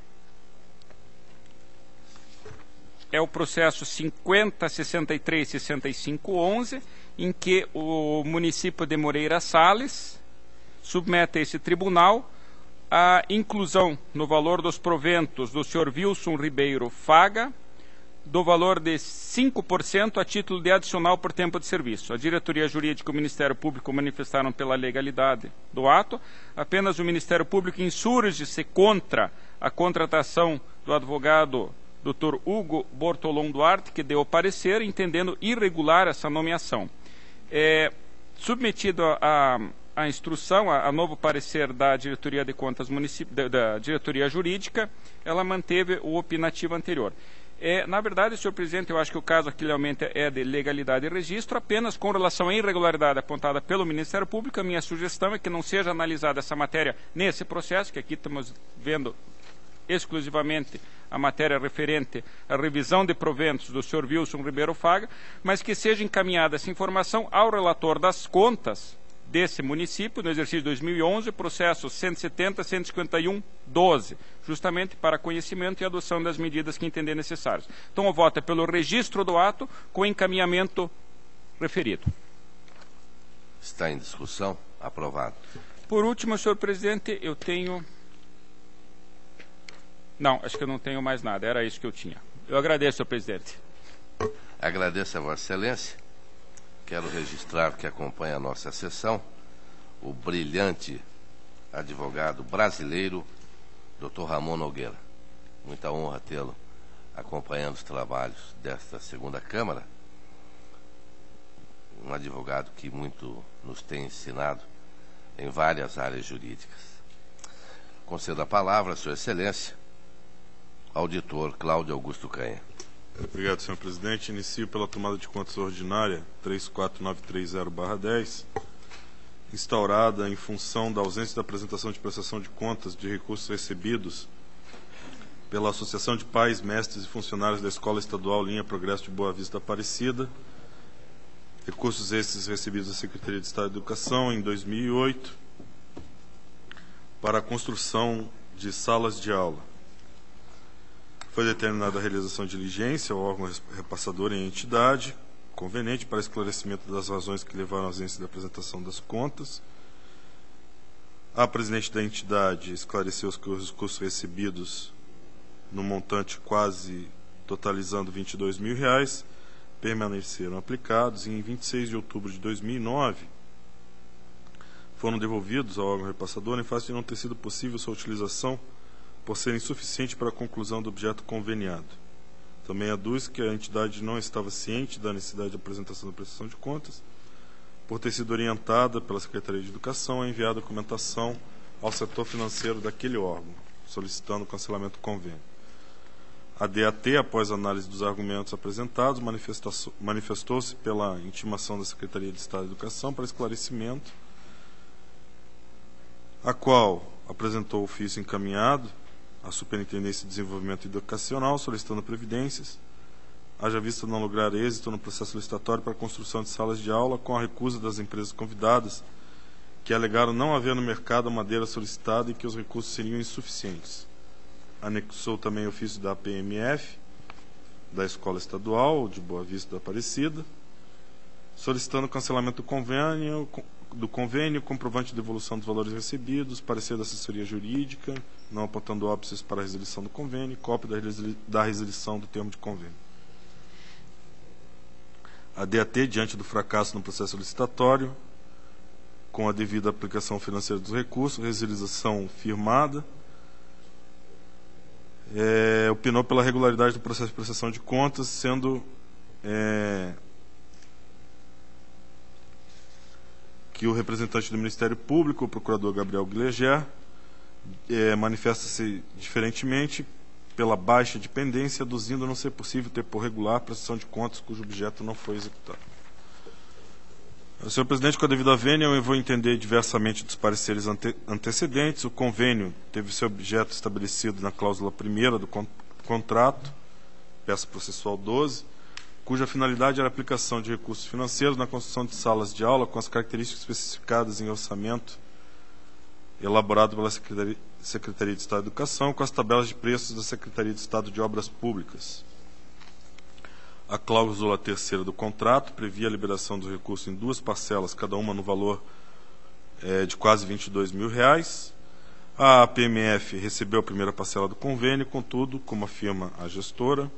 É o processo 50.63.65.11, em que o município de Moreira Salles submete a esse tribunal a inclusão no valor dos proventos do senhor Wilson Ribeiro Faga, do valor de 5% a título de adicional por tempo de serviço. A diretoria jurídica e o Ministério Público manifestaram pela legalidade do ato. Apenas o Ministério Público insurge-se contra a contratação do advogado Dr. Hugo Bortolom Duarte, que deu o parecer, entendendo irregular essa nomeação. Submetido a instrução, a novo parecer da diretoria de contas da diretoria jurídica, ela manteve o opinativo anterior. Na verdade, senhor presidente, eu acho que o caso aqui realmente é de legalidade e registro, apenas com relação à irregularidade apontada pelo Ministério Público. A minha sugestão é que não seja analisada essa matéria nesse processo, que aqui estamos vendo exclusivamente a matéria referente à revisão de proventos do senhor Wilson Ribeiro Faga, mas que seja encaminhada essa informação ao relator das contas desse município, no exercício 2011, processo 170.151.12, justamente para conhecimento e adoção das medidas que entender necessárias. Então, o voto é pelo registro do ato com encaminhamento referido. Está em discussão? Aprovado. Por último, senhor presidente, eu tenho... Não, acho que eu não tenho mais nada, era isso que eu tinha. Eu agradeço, senhor presidente. Agradeço a Vossa Excelência. Quero registrar que acompanha a nossa sessão o brilhante advogado brasileiro, Dr. Ramon Nogueira. Muita honra tê-lo acompanhando os trabalhos desta segunda Câmara. Um advogado que muito nos tem ensinado em várias áreas jurídicas. Concedo a palavra, Sua Excelência, auditor Cláudio Augusto Canha. Obrigado, senhor presidente. Inicio pela tomada de contas ordinária 34930/10, instaurada em função da ausência da apresentação de prestação de contas de recursos recebidos pela Associação de Pais, Mestres e Funcionários da Escola Estadual Linha Progresso de Boa Vista Aparecida. Recursos esses recebidos da Secretaria de Estado de Educação em 2008 para a construção de salas de aula. Foi determinada a realização de diligência ao órgão repassador em entidade conveniente para esclarecimento das razões que levaram à ausência da apresentação das contas. A presidente da entidade esclareceu que os recursos recebidos no montante quase totalizando R$22.000 permaneceram aplicados e em 26 de outubro de 2009 foram devolvidos ao órgão repassador em face de não ter sido possível sua utilização por ser insuficiente para a conclusão do objeto conveniado. Também aduz que a entidade não estava ciente da necessidade de apresentação da prestação de contas, por ter sido orientada pela Secretaria de Educação a enviar a documentação ao setor financeiro daquele órgão, solicitando o cancelamento do convênio. A DAT, após análise dos argumentos apresentados, manifestou-se pela intimação da Secretaria de Estado de Educação para esclarecimento, a qual apresentou ofício encaminhado à Superintendência de Desenvolvimento Educacional, solicitando providências, haja vista não lograr êxito no processo licitatório para a construção de salas de aula, com a recusa das empresas convidadas, que alegaram não haver no mercado a madeira solicitada e que os recursos seriam insuficientes. Anexou também ofício da PMF, da Escola Estadual de Boa Vista da Aparecida, solicitando cancelamento do convênio, comprovante de devolução dos valores recebidos, parecer da assessoria jurídica, não apontando óbices para a resilição do convênio, cópia da resilição do termo de convênio. A DAT, diante do fracasso no processo licitatório, com a devida aplicação financeira dos recursos, resilição firmada, opinou pela regularidade do processo de prestação de contas, sendo que o representante do Ministério Público, o procurador Gabriel Guileger, manifesta-se diferentemente pela baixa de pendência, aduzindo não ser possível ter por regular a prestação de contas cujo objeto não foi executado. Senhor presidente, com a devida vênia, eu vou entender diversamente dos pareceres antecedentes. O convênio teve seu objeto estabelecido na cláusula 1ª do contrato, peça processual 12, cuja finalidade era a aplicação de recursos financeiros na construção de salas de aula com as características especificadas em orçamento elaborado pela Secretaria de Estado de Educação, com as tabelas de preços da Secretaria de Estado de Obras Públicas. A cláusula 3ª do contrato previa a liberação dos recursos em 2 parcelas, cada uma no valor de quase R$22 mil. A PMF recebeu a primeira parcela do convênio, contudo, como afirma a gestora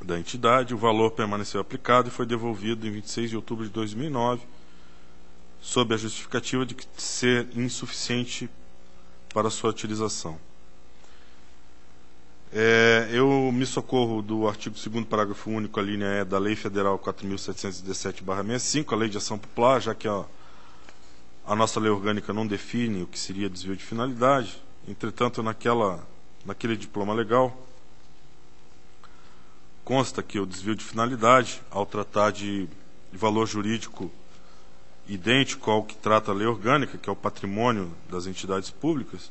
da entidade, o valor permaneceu aplicado e foi devolvido em 26 de outubro de 2009, sob a justificativa de ser insuficiente para sua utilização. Eu me socorro do artigo 2º, parágrafo único, a linha E da Lei Federal 4.717/65, a Lei de Ação Popular, já que a nossa lei orgânica não define o que seria desvio de finalidade. Entretanto, naquele diploma legal, consta que o desvio de finalidade, ao tratar de valor jurídico idêntico ao que trata a lei orgânica, que é o patrimônio das entidades públicas,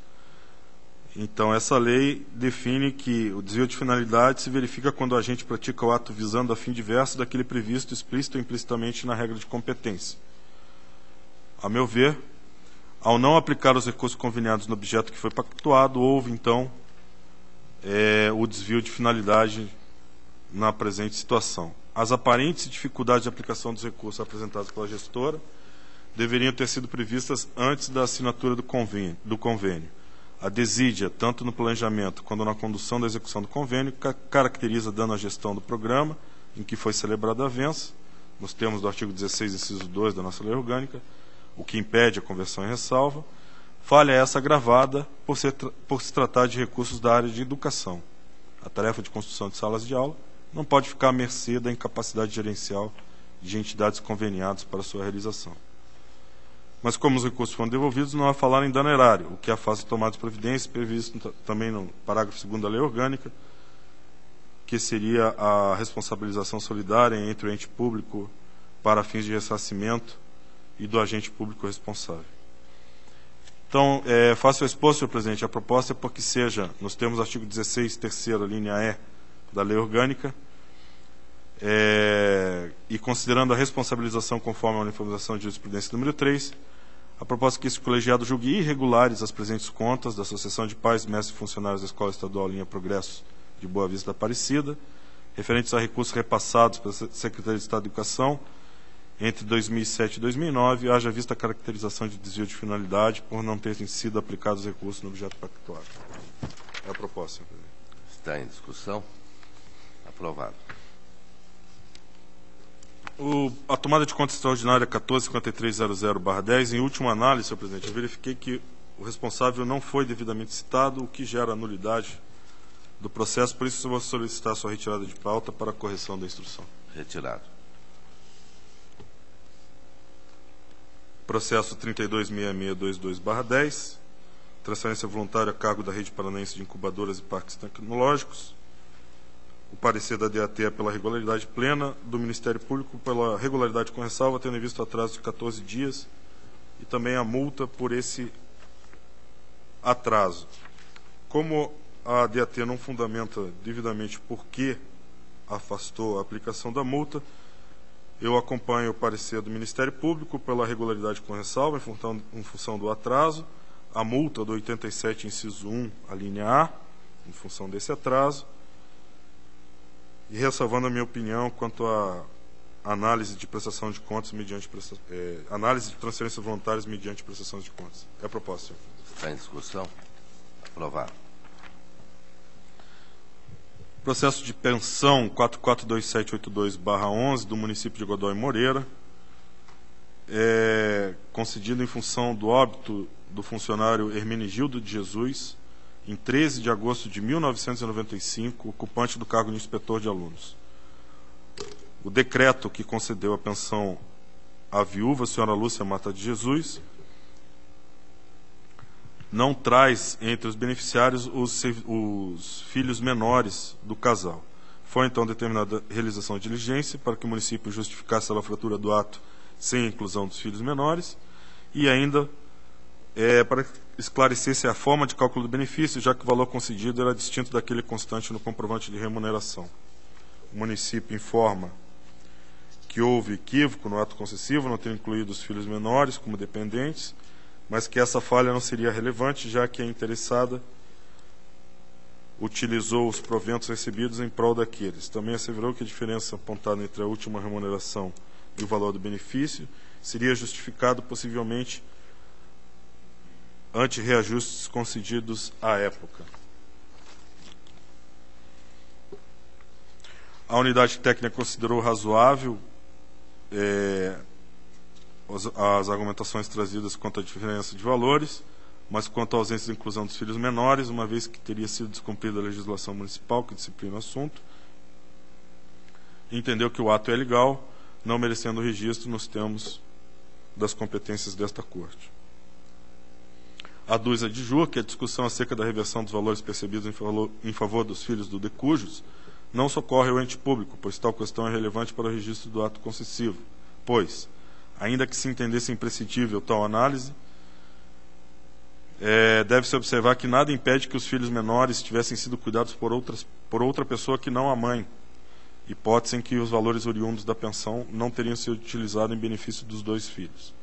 então essa lei define que o desvio de finalidade se verifica quando o agente pratica o ato visando a fim diverso daquele previsto explícito ou implicitamente na regra de competência. A meu ver, ao não aplicar os recursos conveniados no objeto que foi pactuado, houve então o desvio de finalidade na presente situação. As aparentes dificuldades de aplicação dos recursos apresentados pela gestora deveriam ter sido previstas antes da assinatura do convênio. A desídia, tanto no planejamento quanto na condução da execução do convênio, caracteriza dano à gestão do programa, em que foi celebrada a avença, nos termos do artigo 16, inciso 2 da nossa lei orgânica, o que impede a conversão em ressalva. Falha essa agravada por se tratar de recursos da área de educação. A tarefa de construção de salas de aula não pode ficar à mercê da incapacidade gerencial de entidades conveniadas para sua realização. Mas como os recursos foram devolvidos, não há falar em dano erário, o que afasta tomada de providência, previsto também no parágrafo 2º da lei orgânica, que seria a responsabilização solidária entre o ente público para fins de ressarcimento e do agente público responsável. Então, faço o expor, senhor presidente, a proposta é porque seja, nos termos do artigo 16, 3ª, linha E da lei orgânica, e considerando a responsabilização conforme a uniformização de jurisprudência número 3, a proposta é que esse colegiado julgue irregulares as presentes contas da Associação de Pais, Mestres e Funcionários da Escola Estadual Linha Progresso de Boa Vista da Aparecida, referentes a recursos repassados pela Secretaria de Estado de Educação entre 2007 e 2009, haja vista a caracterização de desvio de finalidade por não terem sido aplicados recursos no objeto pactuado. É a proposta, senhor presidente. Está em discussão. Aprovado. A tomada de conta extraordinária 145300/10, em última análise, senhor presidente, eu verifiquei que o responsável não foi devidamente citado, o que gera nulidade do processo, por isso eu vou solicitar sua retirada de pauta para a correção da instrução. Retirado. Processo 326622/10, transferência voluntária a cargo da Rede Paranaense de Incubadoras e Parques Tecnológicos. O parecer da DAT é pela regularidade plena, do Ministério Público pela regularidade com ressalva, tendo em vista o atraso de 14 dias e também a multa por esse atraso. Como a DAT não fundamenta devidamente por que afastou a aplicação da multa, eu acompanho o parecer do Ministério Público pela regularidade com ressalva, em função do atraso, a multa do 87, inciso 1, a linha A, em função desse atraso, e ressalvando a minha opinião quanto à análise de prestação de contas mediante análise de transferências voluntárias mediante prestação de contas. É a proposta, senhor. Está em discussão? Aprovado. Processo de pensão 442782/11 do município de Godoy Moreira, concedido em função do óbito do funcionário Hermenegildo de Jesus, em 13 de agosto de 1995, ocupante do cargo de inspetor de alunos. O decreto que concedeu a pensão à viúva, a senhora Lúcia Mata de Jesus, não traz entre os beneficiários os filhos menores do casal. Foi então determinada a realização de diligência para que o município justificasse a lavratura do ato sem a inclusão dos filhos menores e ainda para esclarecesse a forma de cálculo do benefício, já que o valor concedido era distinto daquele constante no comprovante de remuneração. O município informa que houve equívoco no ato concessivo, não ter incluído os filhos menores como dependentes, mas que essa falha não seria relevante, já que a interessada utilizou os proventos recebidos em prol daqueles. Também asseverou que a diferença apontada entre a última remuneração e o valor do benefício seria justificado possivelmente ante reajustes concedidos à época. A unidade técnica considerou razoável as argumentações trazidas quanto à diferença de valores, mas quanto à ausência de inclusão dos filhos menores, uma vez que teria sido descumprida a legislação municipal que disciplina o assunto, entendeu que o ato é legal, não merecendo registro nos termos das competências desta Corte. Aduz a DIJUR que a discussão acerca da reversão dos valores percebidos em favor dos filhos do decujus não socorre ao ente público, pois tal questão é relevante para o registro do ato concessivo, pois, ainda que se entendesse imprescindível tal análise, deve-se observar que nada impede que os filhos menores tivessem sido cuidados por outra pessoa que não a mãe, hipótese em que os valores oriundos da pensão não teriam sido utilizados em benefício dos dois filhos.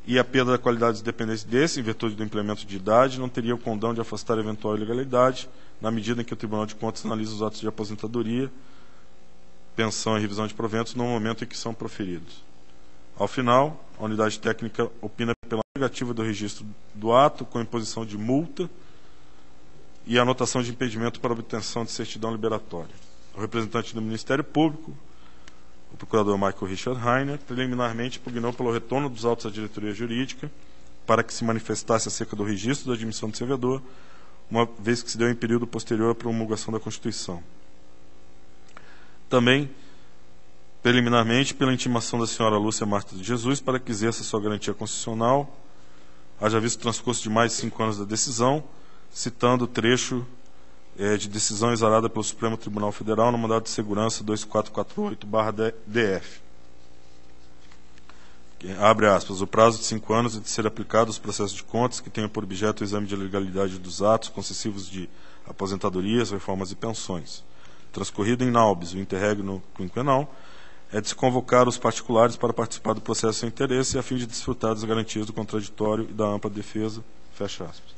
E a perda da qualidade de dependência desse, em virtude do implemento de idade, não teria o condão de afastar eventual ilegalidade, na medida em que o Tribunal de Contas analisa os atos de aposentadoria, pensão e revisão de proventos no momento em que são proferidos. Ao final, a unidade técnica opina pela negativa do registro do ato, com imposição de multa e anotação de impedimento para obtenção de certidão liberatória. O representante do Ministério Público, o procurador Michael Richard Heiner, preliminarmente pugnou pelo retorno dos autos à diretoria jurídica para que se manifestasse acerca do registro da admissão do servidor, uma vez que se deu em período posterior à promulgação da Constituição. Também, preliminarmente, pela intimação da senhora Lúcia Marta de Jesus para que exerça sua garantia constitucional, haja visto o transcurso de mais de 5 anos da decisão, citando o trecho de decisão exarada pelo Supremo Tribunal Federal no mandado de segurança 2448/DF. Abre aspas, o prazo de 5 anos é de ser aplicado aos processos de contas que tenham por objeto o exame de legalidade dos atos concessivos de aposentadorias, reformas e pensões. Transcorrido em naubis o interregno quinquenal, é de se convocar os particulares para participar do processo sem interesse a fim de desfrutar das garantias do contraditório e da ampla defesa. Fecha aspas.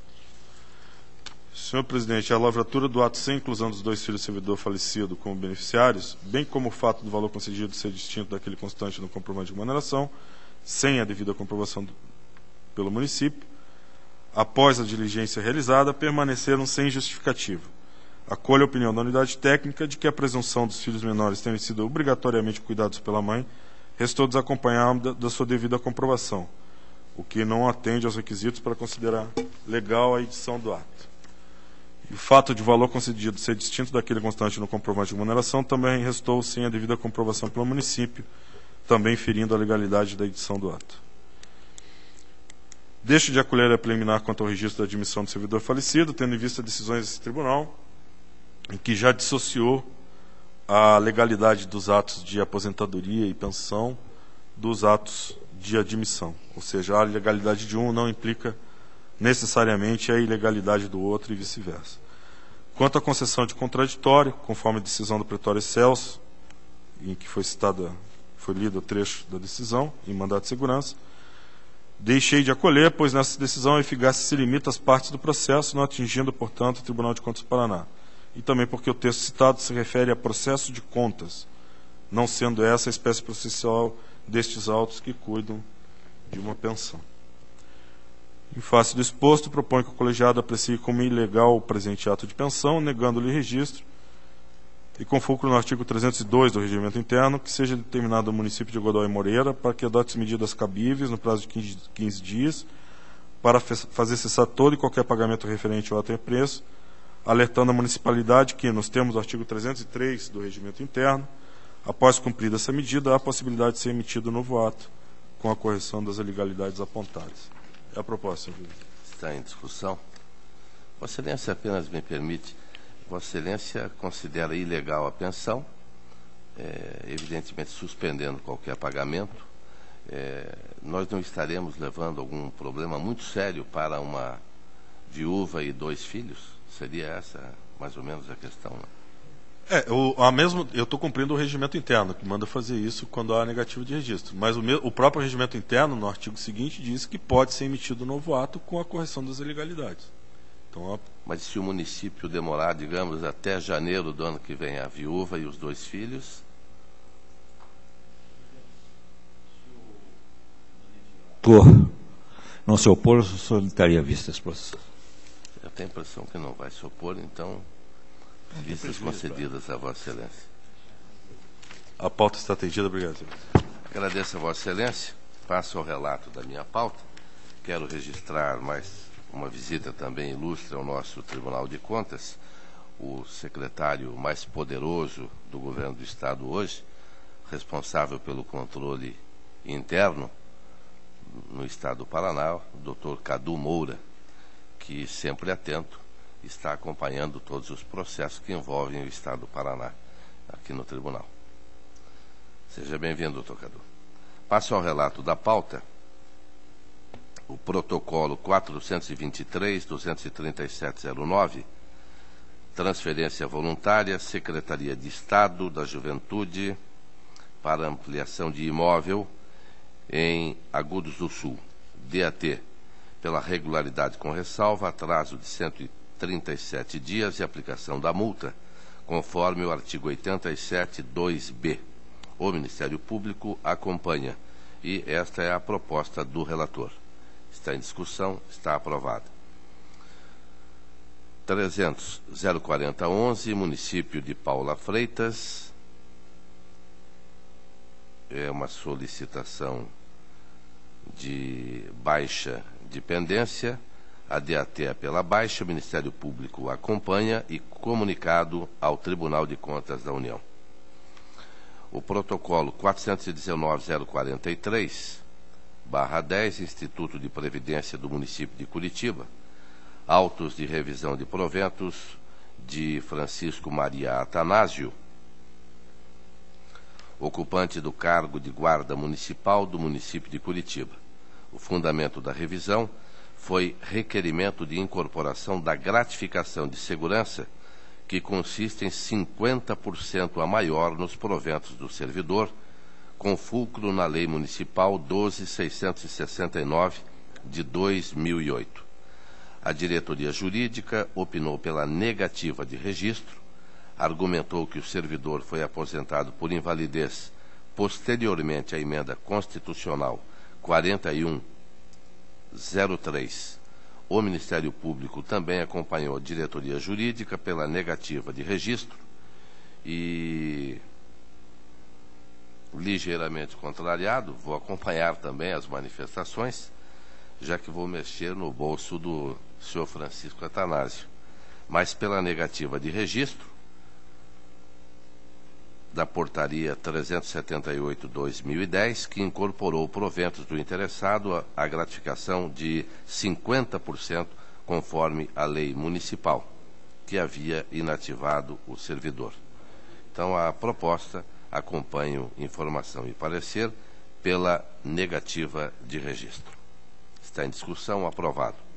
Senhor presidente, a lavratura do ato sem inclusão dos dois filhos do servidor falecido como beneficiários, bem como o fato do valor concedido ser distinto daquele constante no comprovante de remuneração, sem a devida comprovação pelo município, após a diligência realizada, permaneceram sem justificativa. Acolho a opinião da unidade técnica de que a presunção dos filhos menores terem sido obrigatoriamente cuidados pela mãe restou desacompanhada da sua devida comprovação, o que não atende aos requisitos para considerar legal a edição do ato. E o fato de o valor concedido ser distinto daquele constante no comprovante de remuneração também restou sem a devida comprovação pelo município, também ferindo a legalidade da edição do ato. Deixo de acolher a preliminar quanto ao registro da admissão do servidor falecido, tendo em vista decisões desse tribunal, em que já dissociou a legalidade dos atos de aposentadoria e pensão dos atos de admissão. Ou seja, a legalidade de um não implica necessariamente a ilegalidade do outro e vice-versa. Quanto à concessão de contraditório, conforme a decisão do pretório excelso, em que foi lido o trecho da decisão, em mandato de segurança, deixei de acolher, pois nessa decisão a eficácia se limita às partes do processo, não atingindo, portanto, o Tribunal de Contas do Paraná. E também porque o texto citado se refere a processo de contas, não sendo essa a espécie processual destes autos que cuidam de uma pensão. Em face do exposto, proponho que o colegiado aprecie como ilegal o presente ato de pensão, negando-lhe registro, e com fulcro no artigo 302 do Regimento Interno, que seja determinado ao município de Godoy Moreira para que adote medidas cabíveis no prazo de 15 dias para fazer cessar todo e qualquer pagamento referente ao ato em preço, alertando a municipalidade que, nos termos do artigo 303 do Regimento Interno, após cumprida essa medida, há a possibilidade de ser emitido novo ato com a correção das ilegalidades apontadas. É a proposta, senhor presidente. Está em discussão. Vossa Excelência apenas me permite. Vossa Excelência considera ilegal a pensão, evidentemente suspendendo qualquer pagamento. Nós não estaremos levando algum problema muito sério para uma viúva e 2 filhos? Seria essa mais ou menos a questão, né? Eu estou cumprindo o regimento interno, que manda fazer isso quando há negativo de registro. Mas o próprio regimento interno, no artigo seguinte, diz que pode ser emitido novo ato com a correção das ilegalidades. Então, mas se o município demorar, digamos, até janeiro do ano que vem, a viúva e os 2 filhos? Não se opor, eu solicitaria vista esse processo. Eu tenho a impressão que não vai se opor, então, vistas concedidas a Vossa Excelência. A pauta está atendida. Obrigado, senhor. Agradeço a Vossa Excelência. Passo ao relato da minha pauta. Quero registrar mais uma visita também ilustre ao nosso Tribunal de Contas, o secretário mais poderoso do governo do Estado hoje, responsável pelo controle interno no Estado do Paraná, o Dr. Cadu Moura, que sempre atento está acompanhando todos os processos que envolvem o Estado do Paraná aqui no Tribunal. Seja bem-vindo, Dr. Cadu. Passo ao relato da pauta. O protocolo 423-23709, transferência voluntária, Secretaria de Estado da Juventude para ampliação de imóvel em Agudos do Sul, DAT, pela regularidade com ressalva, atraso de 137 dias e aplicação da multa, conforme o artigo 87.2b. O Ministério Público acompanha e esta é a proposta do relator. Está em discussão, está aprovada. 300-04011, município de Paula Freitas. É uma solicitação de baixa de pendência. A DAT é pela baixa, o Ministério Público acompanha e comunicado ao Tribunal de Contas da União. O protocolo 419-043/10, Instituto de Previdência do município de Curitiba, autos de revisão de proventos de Francisco Maria Atanásio, ocupante do cargo de guarda municipal do município de Curitiba. O fundamento da revisão foi requerimento de incorporação da gratificação de segurança, que consiste em 50% a maior nos proventos do servidor, com fulcro na Lei Municipal 12.669, de 2008. A diretoria jurídica opinou pela negativa de registro, argumentou que o servidor foi aposentado por invalidez posteriormente à emenda constitucional 4103, o Ministério Público também acompanhou a diretoria jurídica pela negativa de registro e, ligeiramente contrariado, vou acompanhar também as manifestações, já que vou mexer no bolso do senhor Francisco Attanásio, mas pela negativa de registro da portaria 378/2010, que incorporou proventos do interessado à gratificação de 50%, conforme a lei municipal, que havia inativado o servidor. Então, a proposta, acompanho informação e parecer pela negativa de registro. Está em discussão, aprovado.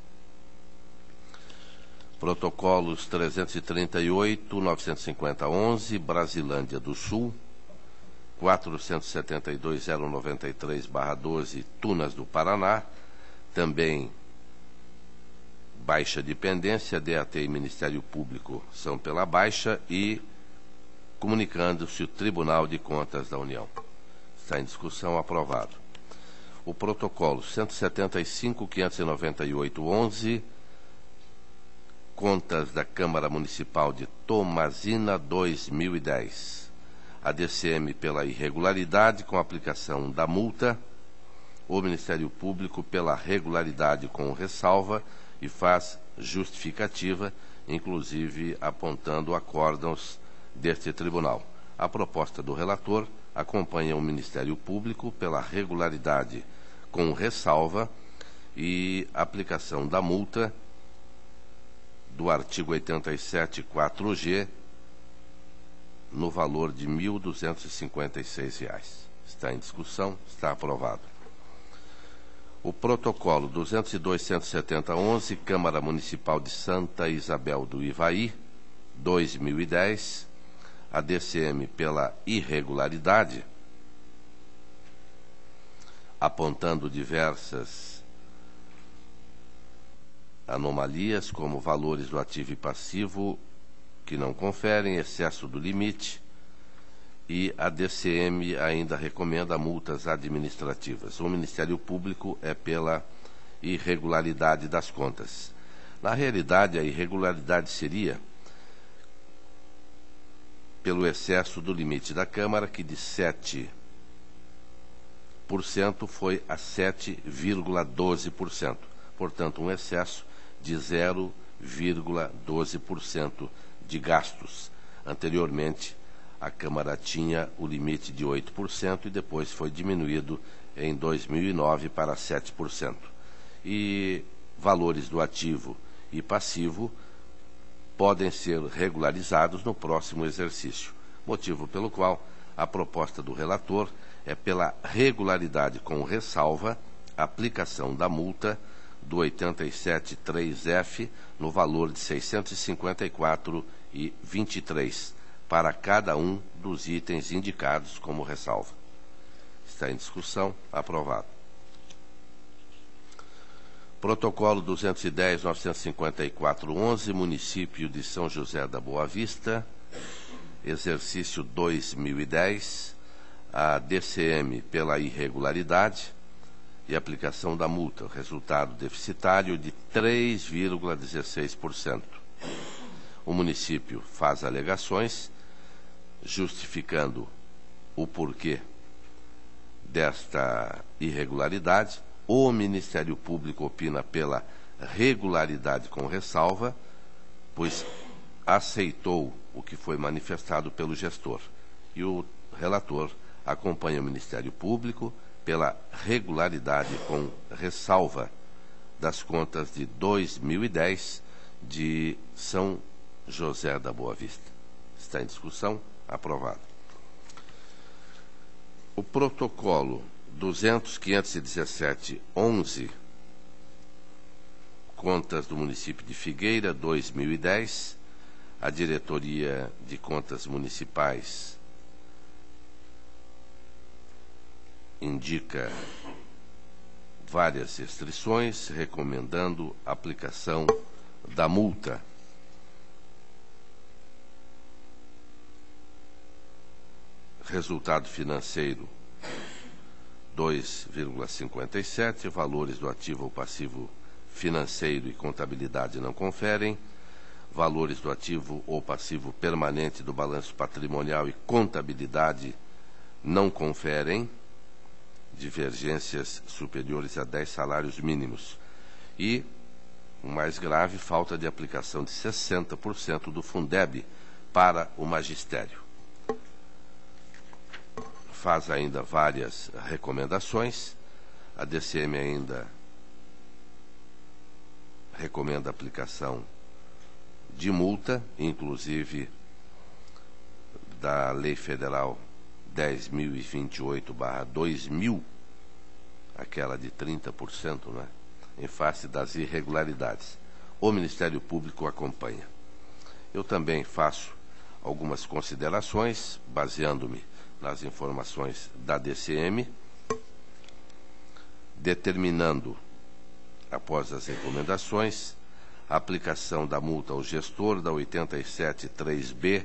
Protocolos 338, 950-11, Brasilândia do Sul, 472.093/12, Tunas do Paraná, também baixa dependência, DAT e Ministério Público são pela baixa e comunicando-se o Tribunal de Contas da União. Está em discussão, aprovado. O protocolo 175.598-11, Contas da Câmara Municipal de Tomazina 2010. A DCM pela irregularidade com aplicação da multa, o Ministério Público pela regularidade com ressalva e faz justificativa, inclusive apontando acórdãos deste tribunal. A proposta do relator acompanha o Ministério Público pela regularidade com ressalva e aplicação da multa do artigo 87.4G no valor de R$ 1.256. Está em discussão, está aprovado. O protocolo 202.170-11, Câmara Municipal de Santa Isabel do Ivaí, 2010, a DCM pela irregularidade, apontando diversas anomalias, como valores do ativo e passivo que não conferem, excesso do limite, e a DCM ainda recomenda multas administrativas. O Ministério Público é pela irregularidade das contas. Na realidade, a irregularidade seria pelo excesso do limite da Câmara, que de 7% foi a 7,12%. Portanto, um excesso de 0,12% de gastos. Anteriormente, a Câmara tinha o limite de 8% e depois foi diminuído em 2009 para 7%. E valores do ativo e passivo podem ser regularizados no próximo exercício, motivo pelo qual a proposta do relator é pela regularidade com ressalva, aplicação da multa do 87.3F no valor de R$ 654,23 para cada um dos itens indicados como ressalva. Está em discussão, aprovado. Protocolo 210.954-11, Município de São José da Boa Vista, exercício 2010, a DCM pela irregularidade e aplicação da multa, resultado deficitário de 3,16%. O município faz alegações, justificando o porquê desta irregularidade. O Ministério Público opina pela regularidade com ressalva, pois aceitou o que foi manifestado pelo gestor. E o relator acompanha o Ministério Público pela regularidade com ressalva das contas de 2010 de São José da Boa Vista. Está em discussão, aprovado. O protocolo 200.517-11, Contas do Município de Figueira, 2010, a Diretoria de Contas Municipais indica várias restrições, recomendando a aplicação da multa. Resultado financeiro 2,57, valores do ativo ou passivo financeiro e contabilidade não conferem, valores do ativo ou passivo permanente do balanço patrimonial e contabilidade não conferem, divergências superiores a 10 salários mínimos. E, o mais grave, falta de aplicação de 60% do Fundeb para o magistério. Faz ainda várias recomendações. A DCM ainda recomenda a aplicação de multa, inclusive da Lei Federal 10.028/2000, aquela de 30%, né, em face das irregularidades. O Ministério Público acompanha. Eu também faço algumas considerações, baseando-me nas informações da DCM, determinando, após as recomendações, a aplicação da multa ao gestor da 87.3b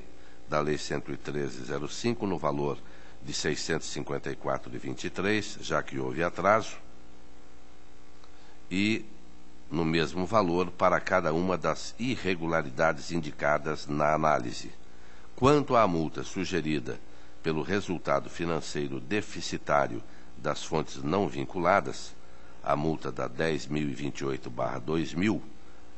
da Lei 113/05 no valor de R$ 654,23, já que houve atraso, e no mesmo valor para cada uma das irregularidades indicadas na análise. Quanto à multa sugerida pelo resultado financeiro deficitário das fontes não vinculadas, a multa da 10.028/2000,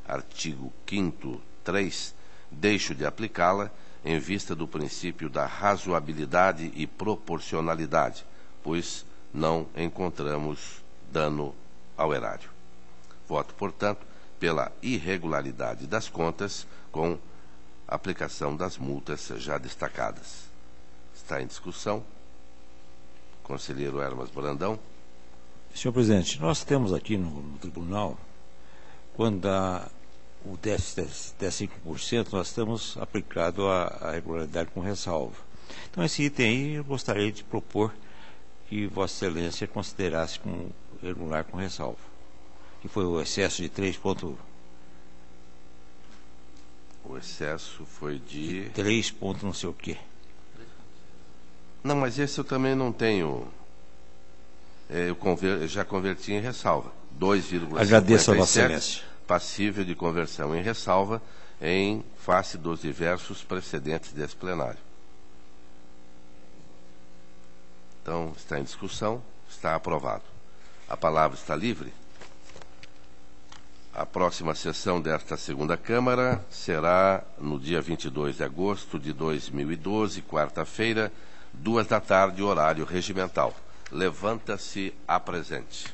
artigo 5º 3, deixo de aplicá-la em vista do princípio da razoabilidade e proporcionalidade, pois não encontramos dano ao erário. Voto, portanto, pela irregularidade das contas com aplicação das multas já destacadas. Está em discussão. Conselheiro Hermas Brandão. Senhor presidente, nós temos aqui no tribunal, quando dá o déficit de 5%, nós temos aplicado a regularidade com ressalva. Então, esse item aí eu gostaria de propor que Vossa Excelência considerasse como regular com ressalva, que foi o excesso de 3 ponto... O excesso foi de 3 ponto não sei o quê. Não, mas esse eu também não tenho. Eu já converti em ressalva. 2,57 passível de conversão em ressalva em face dos diversos precedentes desse plenário. Então, está em discussão, está aprovado. A palavra está livre. A próxima sessão desta segunda Câmara será no dia 22 de agosto de 2012, quarta-feira, 14h, horário regimental. Levanta-se a presente.